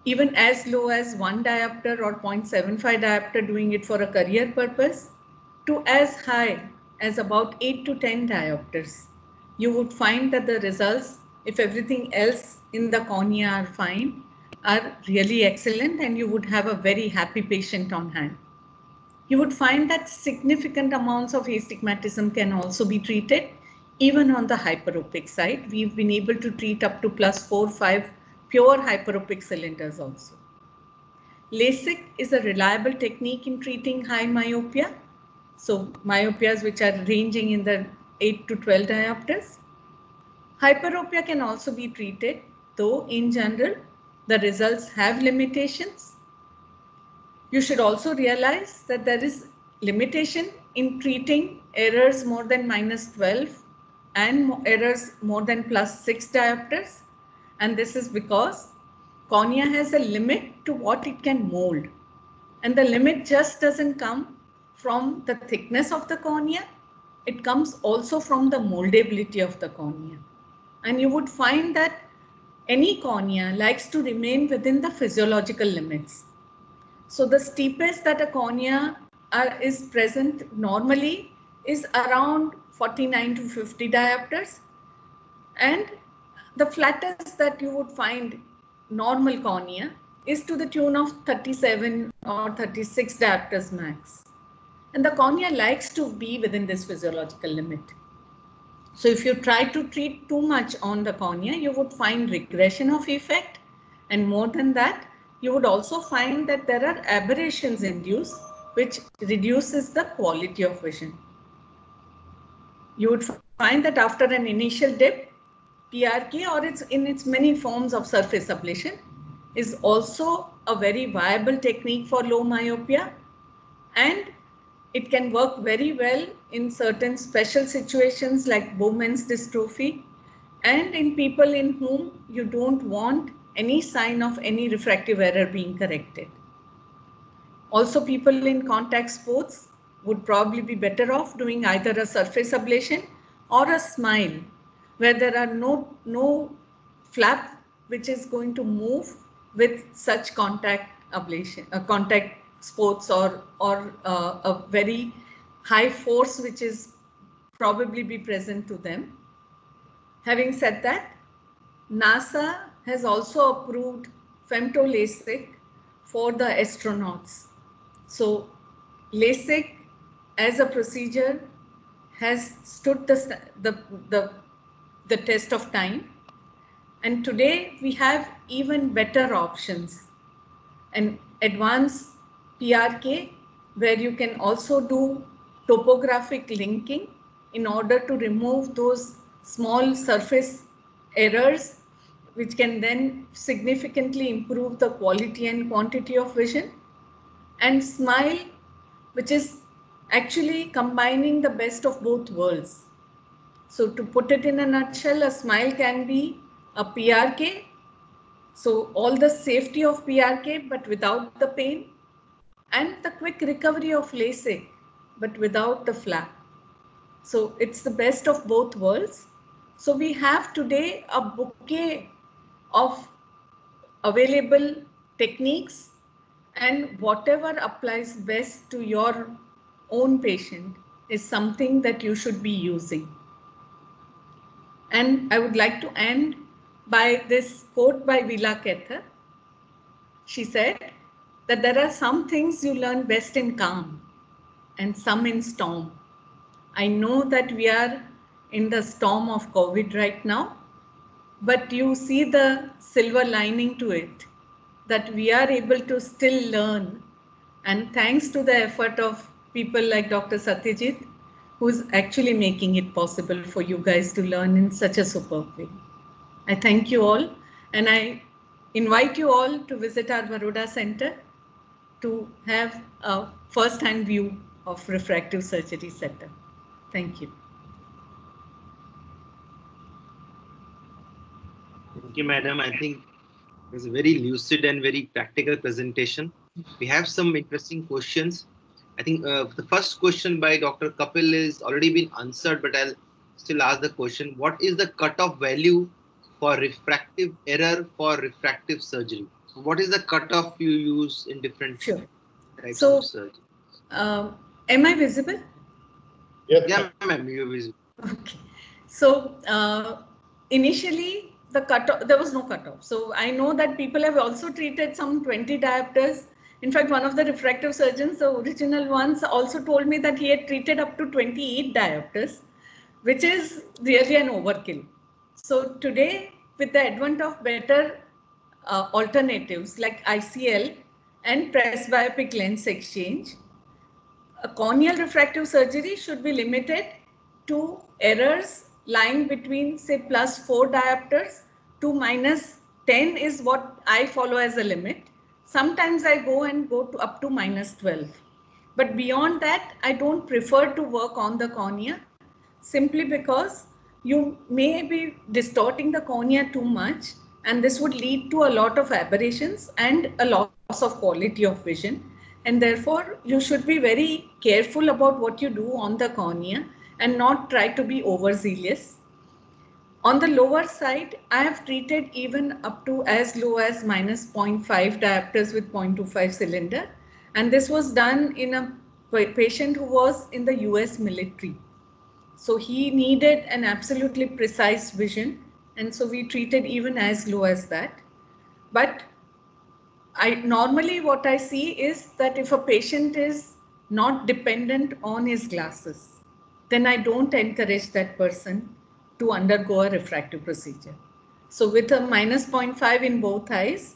even as low as 1 diopter or 0.75 diopter doing it for a career purpose to as high as about 8 to 10 diopters, you would find that the results, if everything else in the cornea are fine, are really excellent and you would have a very happy patient on hand. You would find that significant amounts of astigmatism can also be treated even on the hyperopic side. We've been able to treat up to +4, 5 pure hyperopic cylinders also. LASIK is a reliable technique in treating high myopia. So myopias which are ranging in the 8 to 12 diopters. Hyperopia can also be treated, though in general, the results have limitations. You should also realize that there is limitation in treating errors more than -12 and errors more than +6 diopters. And this is because cornea has a limit to what it can mold. And the limit just doesn't come from the thickness of the cornea. It comes also from the moldability of the cornea. And you would find that any cornea likes to remain within the physiological limits. So the steepest that a cornea is present normally is around 49 to 50 diopters. And the flattest that you would find normal cornea is to the tune of 37 or 36 diopters max. And the cornea likes to be within this physiological limit. So if you try to treat too much on the cornea, you would find regression of effect. And more than that, you would also find that there are aberrations induced, which reduces the quality of vision. You would find that after an initial dip, PRK or in its many forms of surface ablation is also a very viable technique for low myopia, and it can work very well in certain special situations like Bowman's dystrophy and in people in whom you don't want any sign of any refractive error being corrected. Also, people in contact sports would probably be better off doing either a surface ablation or a SMILE, where there are no flap which is going to move with such contact ablation, contact sports or a very high force which is probably be present to them. Having said that, NASA has also approved femtoLASIK for the astronauts. So LASIK as a procedure has stood the test of time. And today we have even better options. An advanced PRK where you can also do topographic linking in order to remove those small surface errors, which can then significantly improve the quality and quantity of vision. And SMILE, which is actually combining the best of both worlds. So to put it in a nutshell, a SMILE can be a PRK, so all the safety of PRK but without the pain, and the quick recovery of LASIK but without the flap. So it's the best of both worlds. So we have today a bouquet of available techniques, and whatever applies best to your own patient is something that you should be using. And I would like to end by this quote by Vila Kether. She said that there are some things you learn best in calm and some in storm. I know that we are in the storm of COVID right now, but you see the silver lining to it, that we are able to still learn. And thanks to the effort of people like Dr. Satyajit, who's actually making it possible for you guys to learn in such a superb way. I thank you all, and I invite you all to visit our Baroda Center to have a first-hand view of refractive surgery setup. Thank you. Thank you, madam. I think it was a very lucid and very practical presentation. We have some interesting questions. I think the first question by Dr. Kapil is already been answered, but I'll still ask the question. What is the cutoff value for refractive error for refractive surgery? So what is the cutoff you use in different types of surgery? Am I visible? Yes. Yeah, ma'am, you're visible. Okay. So initially, the cutoff, there was no cutoff. So I know that people have also treated some 20 diopters. In fact, one of the refractive surgeons, the original ones, also told me that he had treated up to 28 diopters, which is really an overkill. So today, with the advent of better alternatives like ICL and presbyopic lens exchange, a corneal refractive surgery should be limited to errors lying between, say, +4 diopters to -10 is what I follow as a limit. Sometimes I go to up to -12. But beyond that, I don't prefer to work on the cornea, simply because you may be distorting the cornea too much, and this would lead to a lot of aberrations and a loss of quality of vision. And therefore, you should be very careful about what you do on the cornea and not try to be overzealous. On the lower side, I have treated even up to as low as -0.5 diopters with 0.25 cylinder. And this was done in a patient who was in the US military. So he needed an absolutely precise vision. And so we treated even as low as that. But normally what I see is that if a patient is not dependent on his glasses, then I don't encourage that person to undergo a refractive procedure. So with a -0.5 in both eyes,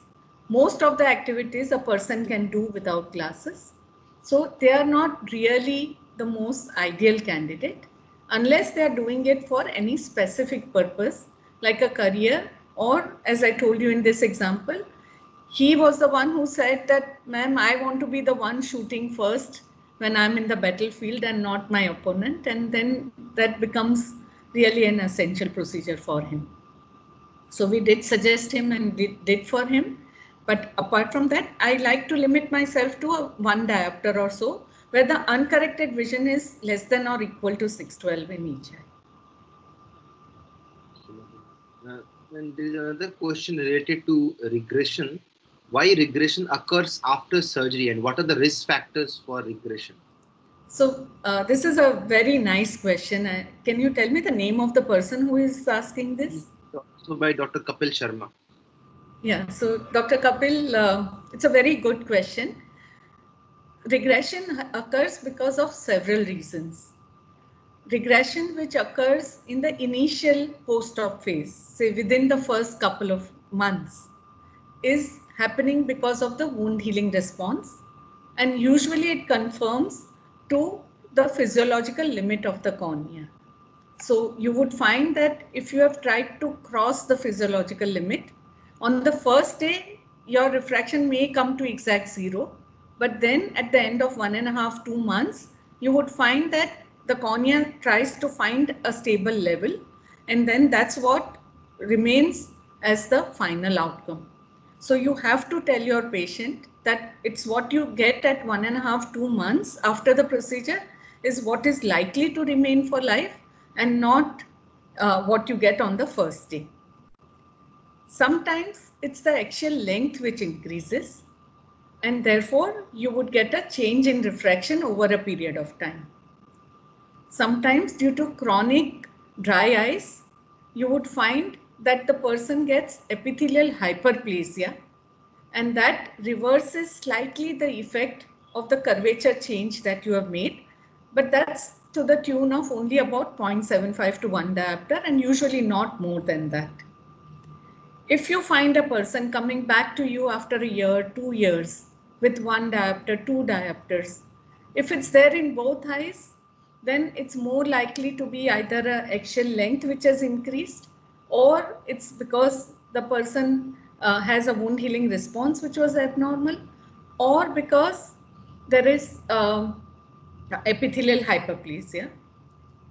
most of the activities a person can do without glasses. So they are not really the most ideal candidate unless they are doing it for any specific purpose, like a career, or as I told you in this example, he was the one who said that, ma'am, I want to be the one shooting first when I'm in the battlefield and not my opponent. And then that becomes really an essential procedure for him. So we did suggest him and did for him. But apart from that, I like to limit myself to 1 diopter or so, where the uncorrected vision is less than or equal to 612 in each eye. And there is another question related to regression. Why regression occurs after surgery, and what are the risk factors for regression? So this is a very nice question. Can you tell me the name of the person who is asking this? So by Dr. Kapil Sharma. Yeah, so Dr. Kapil, it's a very good question. Regression occurs because of several reasons. Regression which occurs in the initial post-op phase, say within the first couple of months, is happening because of the wound healing response, and usually it confirms to the physiological limit of the cornea. So you would find that if you have tried to cross the physiological limit, on the first day, your refraction may come to exact zero, but then at the end of 1.5 to 2 months, you would find that the cornea tries to find a stable level, and then that's what remains as the final outcome. So you have to tell your patient that it's what you get at 1.5 to 2 months after the procedure is what is likely to remain for life, and not what you get on the first day. Sometimes it's the axial length which increases, and therefore you would get a change in refraction over a period of time. Sometimes due to chronic dry eyes, you would find that the person gets epithelial hyperplasia, and that reverses slightly the effect of the curvature change that you have made, but that's to the tune of only about 0.75 to 1 diopter, and usually not more than that. If you find a person coming back to you after a year, 2 years, with 1 diopter, 2 diopters, if it's there in both eyes, then it's more likely to be either an axial length which has increased, or it's because the person has a wound healing response which was abnormal, or because there is epithelial hyperplasia.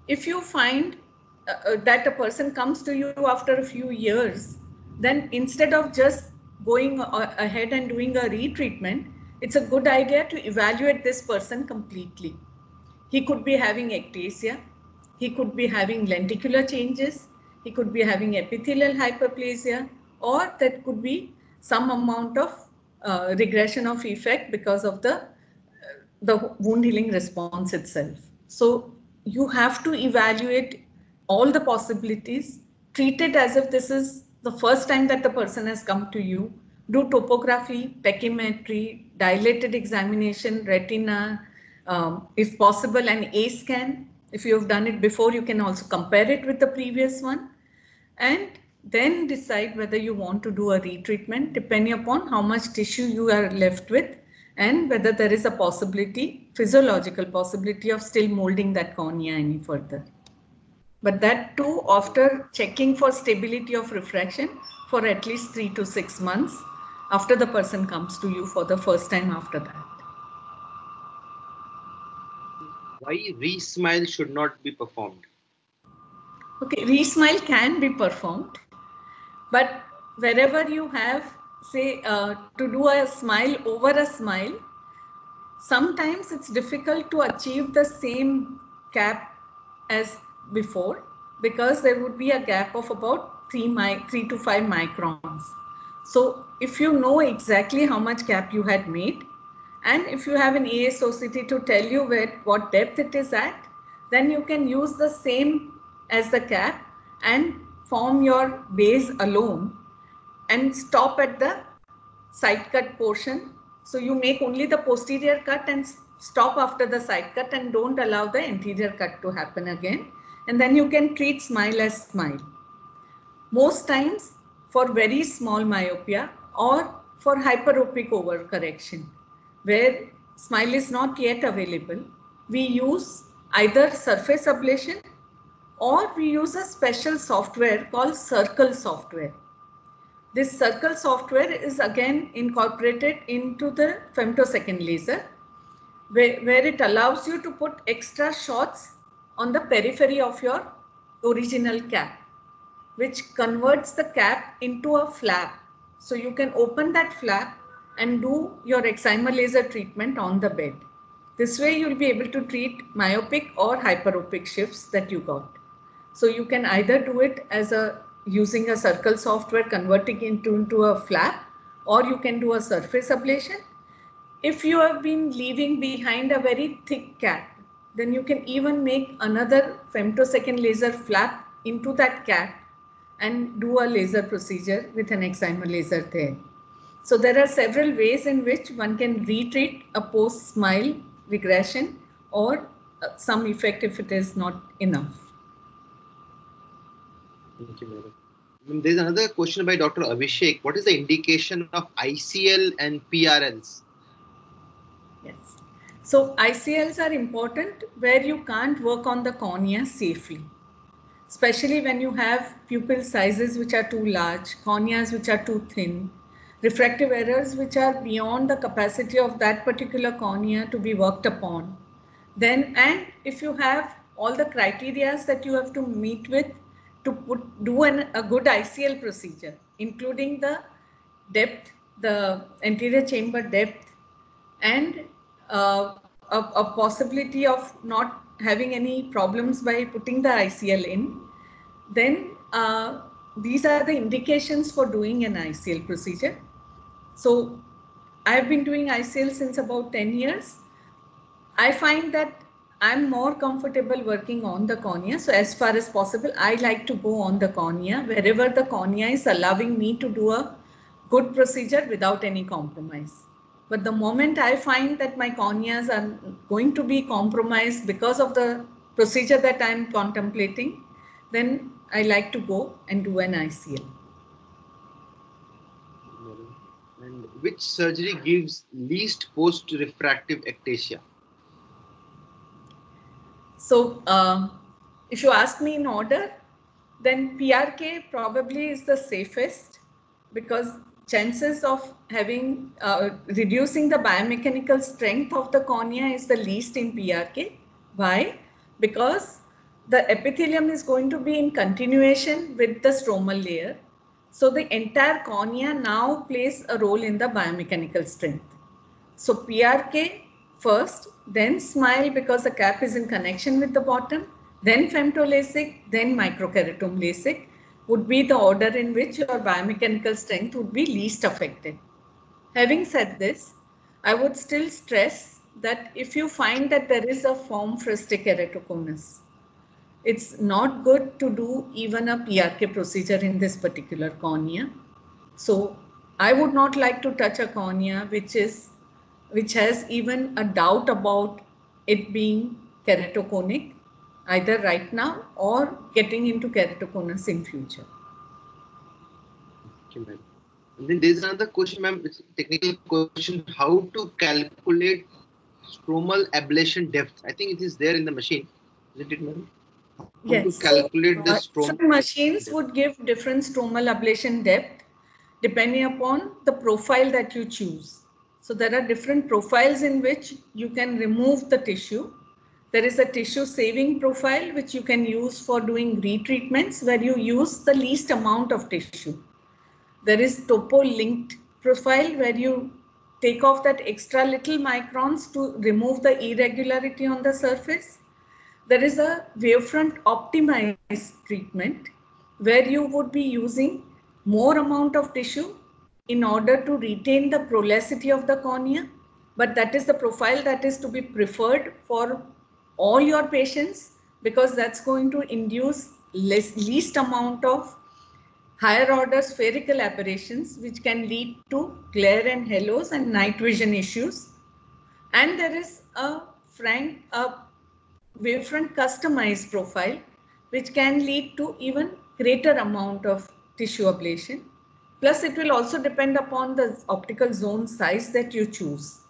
If you find that a person comes to you after a few years, then instead of just going ahead and doing a retreatment, it's a good idea to evaluate this person completely. He could be having ectasia, he could be having lenticular changes, he could be having epithelial hyperplasia, or that could be some amount of regression of effect because of the wound healing response itself. So you have to evaluate all the possibilities, treat it as if this is the first time that the person has come to you, do topography, pachymetry, dilated examination, retina, if possible an A scan. If you have done it before, you can also compare it with the previous one, and then decide whether you want to do a retreatment depending upon how much tissue you are left with, and whether there is a possibility, physiological possibility of still molding that cornea any further. But that too after checking for stability of refraction for at least 3 to 6 months after the person comes to you for the first time after that. Why re-smile should not be performed? Okay, re-smile can be performed, but wherever you have, say, to do a smile over a smile, sometimes it's difficult to achieve the same cap as before, because there would be a gap of about 3 to 5 microns. So if you know exactly how much cap you had made, and if you have an ASOCT to tell you what depth it is at, then you can use the same as the cap and form your base alone and stop at the side cut portion. So you make only the posterior cut and stop after the side cut, and don't allow the anterior cut to happen again. And then you can treat smile as smile. Most times for very small myopia or for hyperopic overcorrection, where smile is not yet available, we use either surface ablation or we use a special software called Circle software. This Circle software is again incorporated into the femtosecond laser, where it allows you to put extra shots on the periphery of your original cap, which converts the cap into a flap. So you can open that flap and do your excimer laser treatment on the bed. This way you'll be able to treat myopic or hyperopic shifts that you got. So you can either do it as using a Circle software, converting it into a flap, or you can do a surface ablation. If you have been leaving behind a very thick cap, then you can even make another femtosecond laser flap into that cap and do a laser procedure with an excimer laser there. So there are several ways in which one can retreat a post-smile regression or some effect if it is not enough. Thank you, madam. There's another question by Dr. Abhishek. What is the indication of ICL and PRLs? Yes. So ICLs are important where you can't work on the cornea safely. especially when you have pupil sizes which are too large, corneas which are too thin, refractive errors which are beyond the capacity of that particular cornea to be worked upon. Then, and if you have all the criteria that you have to meet with to do a good ICL procedure, including the depth, the anterior chamber depth, and a possibility of not having any problems by putting the ICL in, then these are the indications for doing an ICL procedure. So I've been doing ICL since about 10 years. I find that I'm more comfortable working on the cornea. So as far as possible, I like to go on the cornea wherever the cornea is allowing me to do a good procedure without any compromise. But the moment I find that my corneas are going to be compromised because of the procedure that I'm contemplating, then I like to go and do an ICL. And which surgery gives least post-refractive ectasia? So if you ask me in order, then PRK probably is the safest, because chances of having reducing the biomechanical strength of the cornea is the least in PRK. Why? Because the epithelium is going to be in continuation with the stromal layer. So the entire cornea now plays a role in the biomechanical strength. So PRK first, then SMILE because the cap is in connection with the bottom, then femtoLASIK, then microkeratome LASIK would be the order in which your biomechanical strength would be least affected. Having said this, I would still stress that if you find that there is a form frustic keratoconus, it's not good to do even a PRK procedure in this particular cornea. So I would not like to touch a cornea which has even a doubt about it being keratoconic, either right now or getting into keratoconus in future. Okay, ma'am. And then there's another question, ma'am. It's a technical question. How to calculate stromal ablation depth? I think it is there in the machine, isn't it, ma'am? How to calculate the stromal? Different machines would give different stromal ablation depth depending upon the profile that you choose. So there are different profiles in which you can remove the tissue. There is a tissue saving profile which you can use for doing retreatments where you use the least amount of tissue. There is topo linked profile where you take off that extra little microns to remove the irregularity on the surface. There is a wavefront optimized treatment where you would be using more amount of tissue in order to retain the prolicity of the cornea, but that is the profile that is to be preferred for all your patients, because that's going to induce least amount of higher order spherical aberrations which can lead to glare and halos and night vision issues. And there is a wavefront customized profile which can lead to even greater amount of tissue ablation. Plus it will also depend upon the optical zone size that you choose.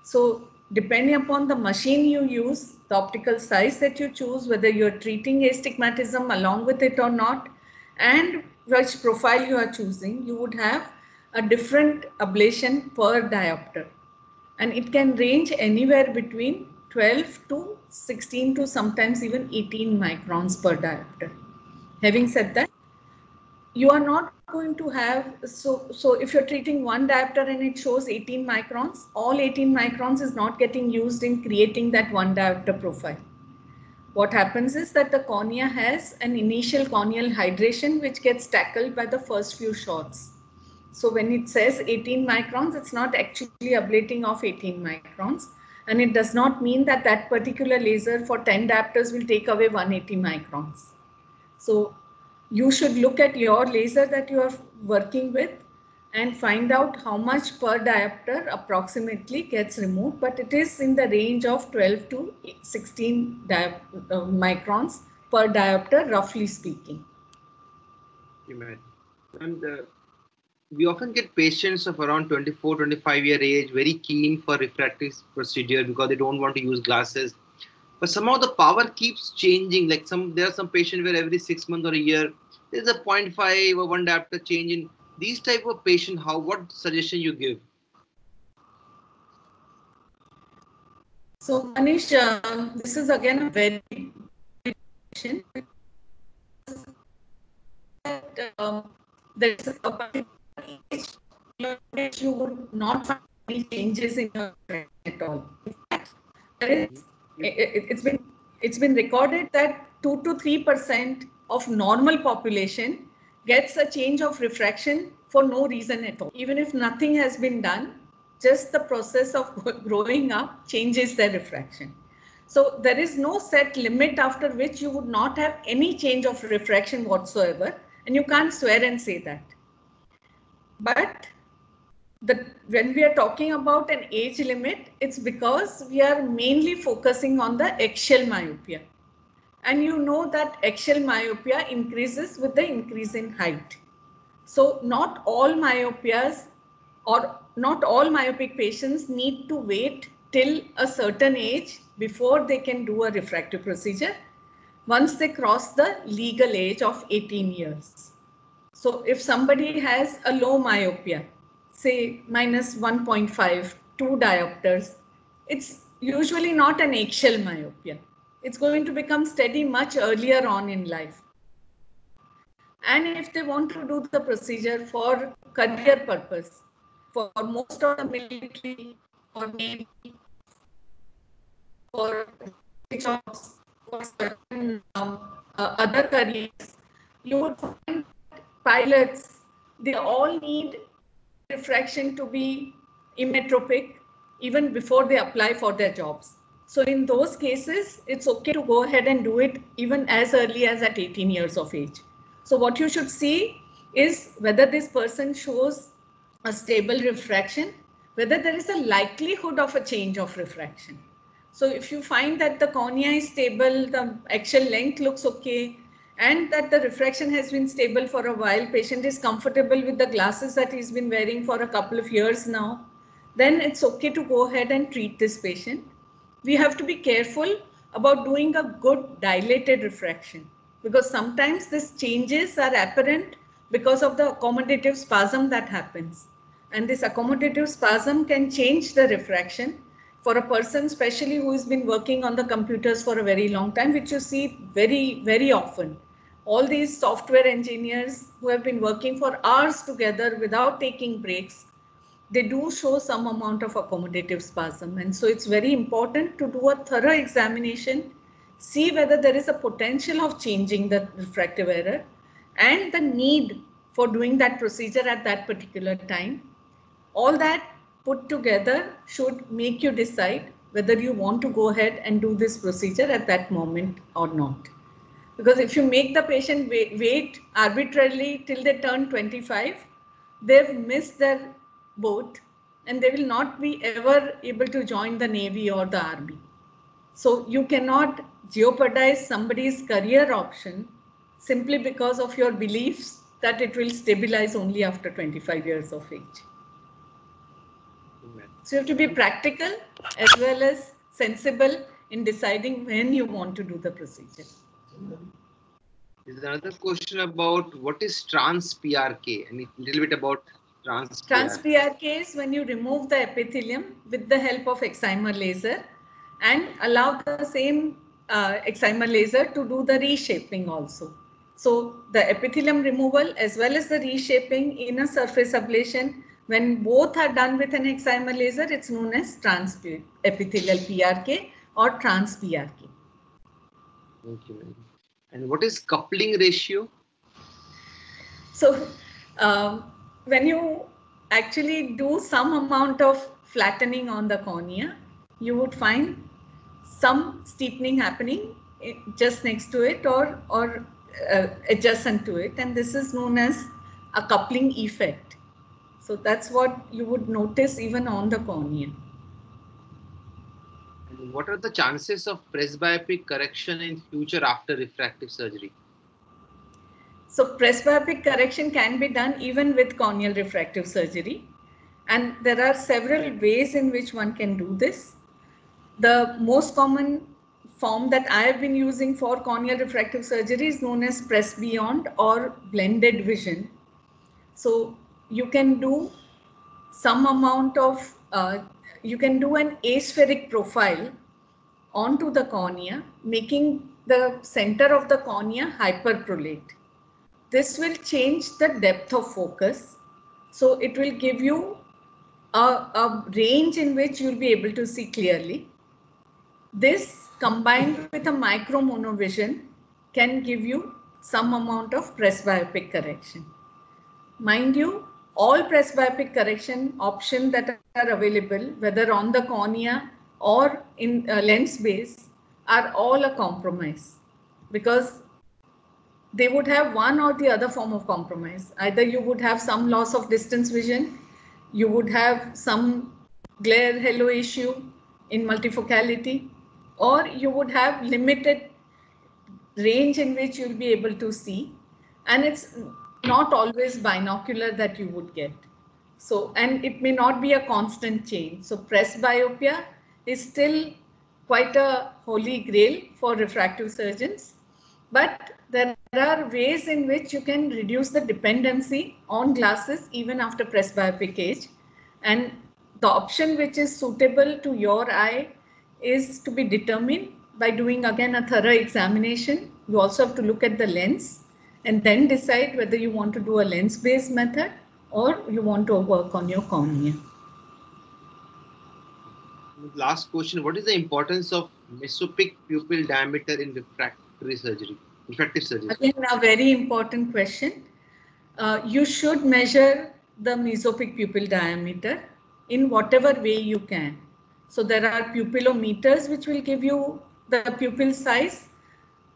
So depending upon the machine you use, the optical size that you choose, whether you're treating astigmatism along with it or not, and which profile you are choosing, you would have a different ablation per diopter. And it can range anywhere between 12 to 16 to sometimes even 18 microns per diopter. Having said that, you are not going to have, so if you're treating one diopter and it shows 18 microns, all 18 microns is not getting used in creating that one diopter profile. What happens is that the cornea has an initial corneal hydration which gets tackled by the first few shots. So when it says 18 microns, it's not actually ablating of 18 microns. And it does not mean that that particular laser for 10 diopters will take away 180 microns. So you should look at your laser that you are working with and find out how much per diopter approximately gets removed, but it is in the range of 12 to 16 microns per diopter, roughly speaking. And we often get patients of around 24-25 year age very keen for refractive procedure because they don't want to use glasses. but somehow the power keeps changing. Like there are some patients where every 6 months or a year there's a 0.5 or 1 diopter change in these type of patient. What suggestion you give? So Manish, this is again a very big question. There's a particular age you would not find any changes in your brain at all. In fact, it's been recorded that 2 to 3% of normal population gets a change of refraction for no reason at all. Even if nothing has been done, just the process of growing up changes their refraction. So there is no set limit after which you would not have any change of refraction whatsoever, and you can't swear and say that. But when we are talking about an age limit, it's because we are mainly focusing on the axial myopia. And you know that axial myopia increases with the increase in height. So not all myopias or not all myopic patients need to wait till a certain age before they can do a refractive procedure once they cross the legal age of 18 years. So if somebody has a low myopia, say minus 1.5, 2 diopters, it's usually not an axial myopia. It's going to become steady much earlier on in life. And if they want to do the procedure for career purpose, for most of the military or maybe for jobs, for certain other careers, you would find pilots, they all need refraction to be emmetropic even before they apply for their jobs. So in those cases, it's okay to go ahead and do it even as early as at 18 years of age. So what you should see is whether this person shows a stable refraction, whether there is a likelihood of a change of refraction. So if you find that the cornea is stable, the axial length looks okay, and that the refraction has been stable for a while, patient is comfortable with the glasses that he's been wearing for a couple of years now, then it's okay to go ahead and treat this patient. We have to be careful about doing a good dilated refraction, because sometimes these changes are apparent because of the accommodative spasm that happens. And this accommodative spasm can change the refraction for a person, especially who has been working on the computers for a very long time, which you see very, very often. All these software engineers who have been working for hours together without taking breaks, they do show some amount of accommodative spasm. And so it's very important to do a thorough examination, see whether there is a potential of changing the refractive error and the need for doing that procedure at that particular time. All that put together should make you decide whether you want to go ahead and do this procedure at that moment or not. Because if you make the patient wait arbitrarily till they turn 25, they've missed their boat and they will not be ever able to join the Navy or the Army. So you cannot jeopardize somebody's career option simply because of your beliefs that it will stabilize only after 25 years of age. So you have to be practical as well as sensible in deciding when you want to do the procedure. There's another question about what is trans-PRK and a little bit about trans-PRK. Trans-PRK is when you remove the epithelium with the help of excimer laser and allow the same excimer laser to do the reshaping also. So the epithelium removal as well as the reshaping in a surface ablation, when both are done with an excimer laser, it's known as trans-epithelial PRK or trans-PRK. Thank you. And what is coupling ratio? So when you actually do some amount of flattening on the cornea, you would find some steepening happening just next to it or adjacent to it, and this is known as a coupling effect. So that's what you would notice even on the cornea. And what are the chances of presbyopic correction in future after refractive surgery? So presbyopic correction can be done even with corneal refractive surgery, and there are several ways in which one can do this. The most common form that I have been using for corneal refractive surgery is known as PRESBYOND or blended vision. So you can do some amount of, you can do an aspheric profile onto the cornea, making the center of the cornea hyperprolate. This will change the depth of focus. So it will give you a range in which you'll be able to see clearly. This combined with a micromonovision can give you some amount of presbyopic correction. Mind you, all presbyopic correction options that are available, whether on the cornea or in lens base, are all a compromise, because they would have one or the other form of compromise. Either you would have some loss of distance vision, you would have some glare halo issue in multifocality, or you would have limited range in which you'll be able to see, and it's not always binocular that you would get. So, and it may not be a constant change. So presbyopia is still quite a holy grail for refractive surgeons, but there are ways in which you can reduce the dependency on glasses even after presbyopic age, and the option which is suitable to your eye is to be determined by doing again a thorough examination. You also have to look at the lens and then decide whether you want to do a lens-based method or you want to work on your cornea. Last question, what is the importance of mesopic pupil diameter in refractive surgery? Again, a very important question. You should measure the mesopic pupil diameter in whatever way you can. So there are pupillometers which will give you the pupil size.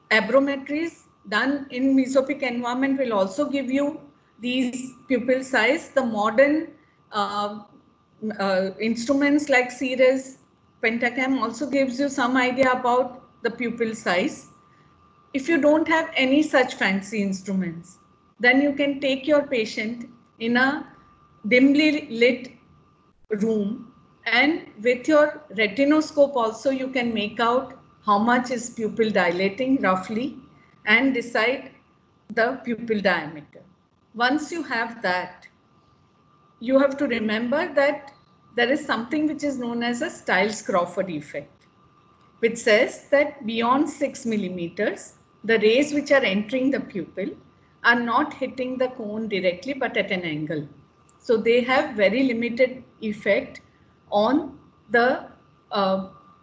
Abrometries done in mesopic environment will also give you these pupil size. The modern instruments like CERES, Pentacam also gives you some idea about the pupil size. If you don't have any such fancy instruments, then you can take your patient in a dimly lit room, and with your retinoscope also you can make out how much is pupil dilating roughly and decide the pupil diameter. Once you have that, you have to remember that there is something which is known as a Stiles-Crawford effect, which says that beyond 6 millimeters, the rays which are entering the pupil are not hitting the cone directly but at an angle. So they have very limited effect on the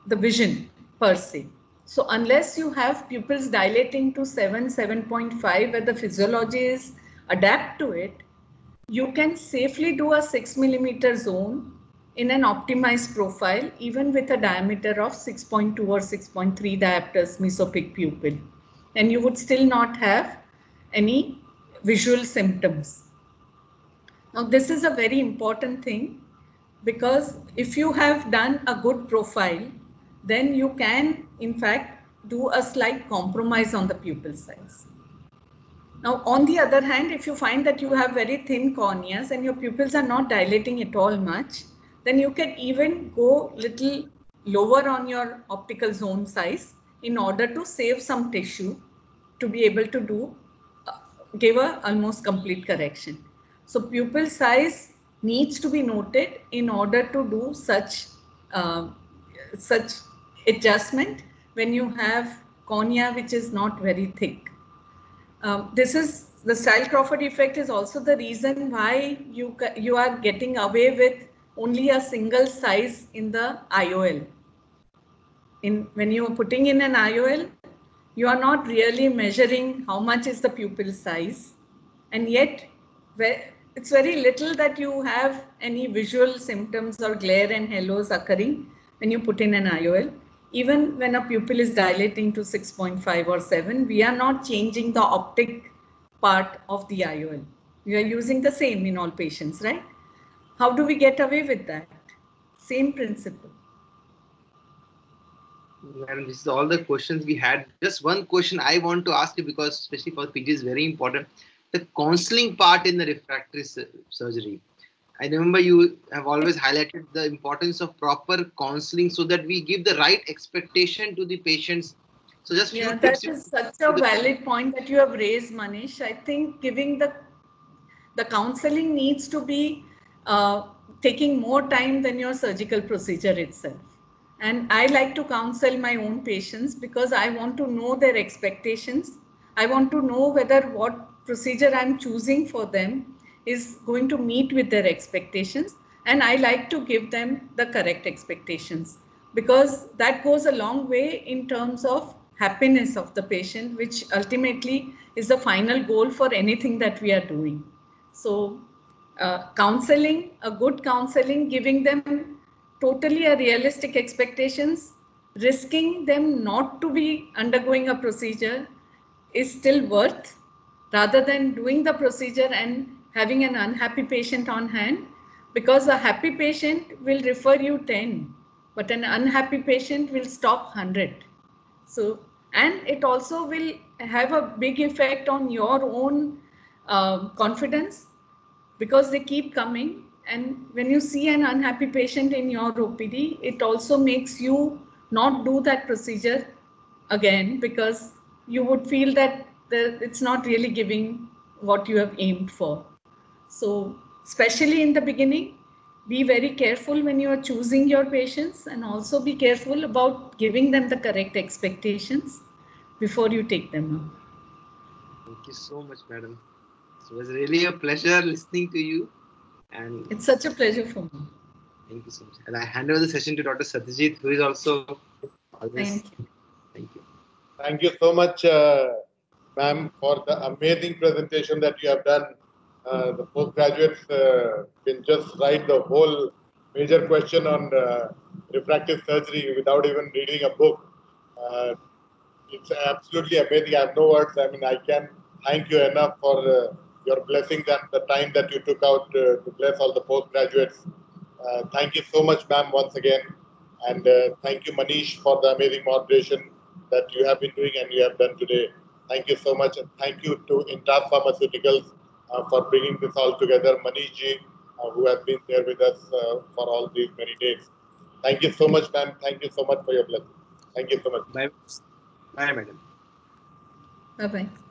vision per se. So unless you have pupils dilating to 7, 7.5, where the physiology is adapt to it, you can safely do a 6 millimeter zone in an optimized profile, even with a diameter of 6.2 or 6.3 diopters mesopic pupil, and you would still not have any visual symptoms. Now, this is a very important thing, because if you have done a good profile, then you can in fact do a slight compromise on the pupil size. Now, on the other hand, if you find that you have very thin corneas and your pupils are not dilating at all much, then you can even go little lower on your optical zone size in order to save some tissue to be able to do give a almost complete correction. So pupil size needs to be noted in order to do such adjustment when you have cornea which is not very thick. This is the Stiles-Crawford effect is also the reason why you are getting away with only a single size in the IOL. When you are putting in an IOL, you are not really measuring how much is the pupil size, and yet it's very little that you have any visual symptoms or glare and halos occurring when you put in an IOL. Even when a pupil is dilating to 6.5 or 7, we are not changing the optic part of the IOL. We are using the same in all patients, right? How do we get away with that? Same principle. And this is all the questions we had. Just one question I want to ask you, because especially for PG is very important. The counseling part in the refractive surgery. I remember you have always highlighted the importance of proper counseling so that we give the right expectation to the patients. So just few Yeah, tips. that is such a valid point that you have raised, Manish. I think giving the counseling needs to be taking more time than your surgical procedure itself. And I like to counsel my own patients because I want to know their expectations. I want to know whether what procedure I'm choosing for them is going to meet with their expectations. And I like to give them the correct expectations because that goes a long way in terms of happiness of the patient, which ultimately is the final goal for anything that we are doing. So counseling, a good counseling, giving them totally a realistic expectations, risking them not to be undergoing a procedure is still worth rather than doing the procedure and having an unhappy patient on hand, because a happy patient will refer you 10, but an unhappy patient will stop 100. So, and it also will have a big effect on your own confidence because they keep coming. And when you see an unhappy patient in your OPD, it also makes you not do that procedure again because you would feel that it's not really giving what you have aimed for. So, especially in the beginning, be very careful when you are choosing your patients and also be careful about giving them the correct expectations before you take them up. Thank you so much, madam. It was really a pleasure listening to you. And It's such a pleasure for me. thank you so much. And I hand over the session to Dr. Satyajit, who is also always. Thank you. Thank you. Thank you so much, ma'am, for the amazing presentation that you have done. The postgraduates can just write the whole major question on refractive surgery without even reading a book. It's absolutely amazing. I have no words. I mean, I can thank you enough for your blessings and the time that you took out to bless all the postgraduates. Thank you so much, ma'am, once again. And thank you, Manish, for the amazing moderation that you have been doing and you have done today. Thank you so much. And thank you to Intas Pharmaceuticals for bringing this all together. Manish ji, who has been there with us for all these many days. Thank you so much, ma'am. Thank you so much for your blessing. Thank you so much. Bye. Bye, madam. Bye bye.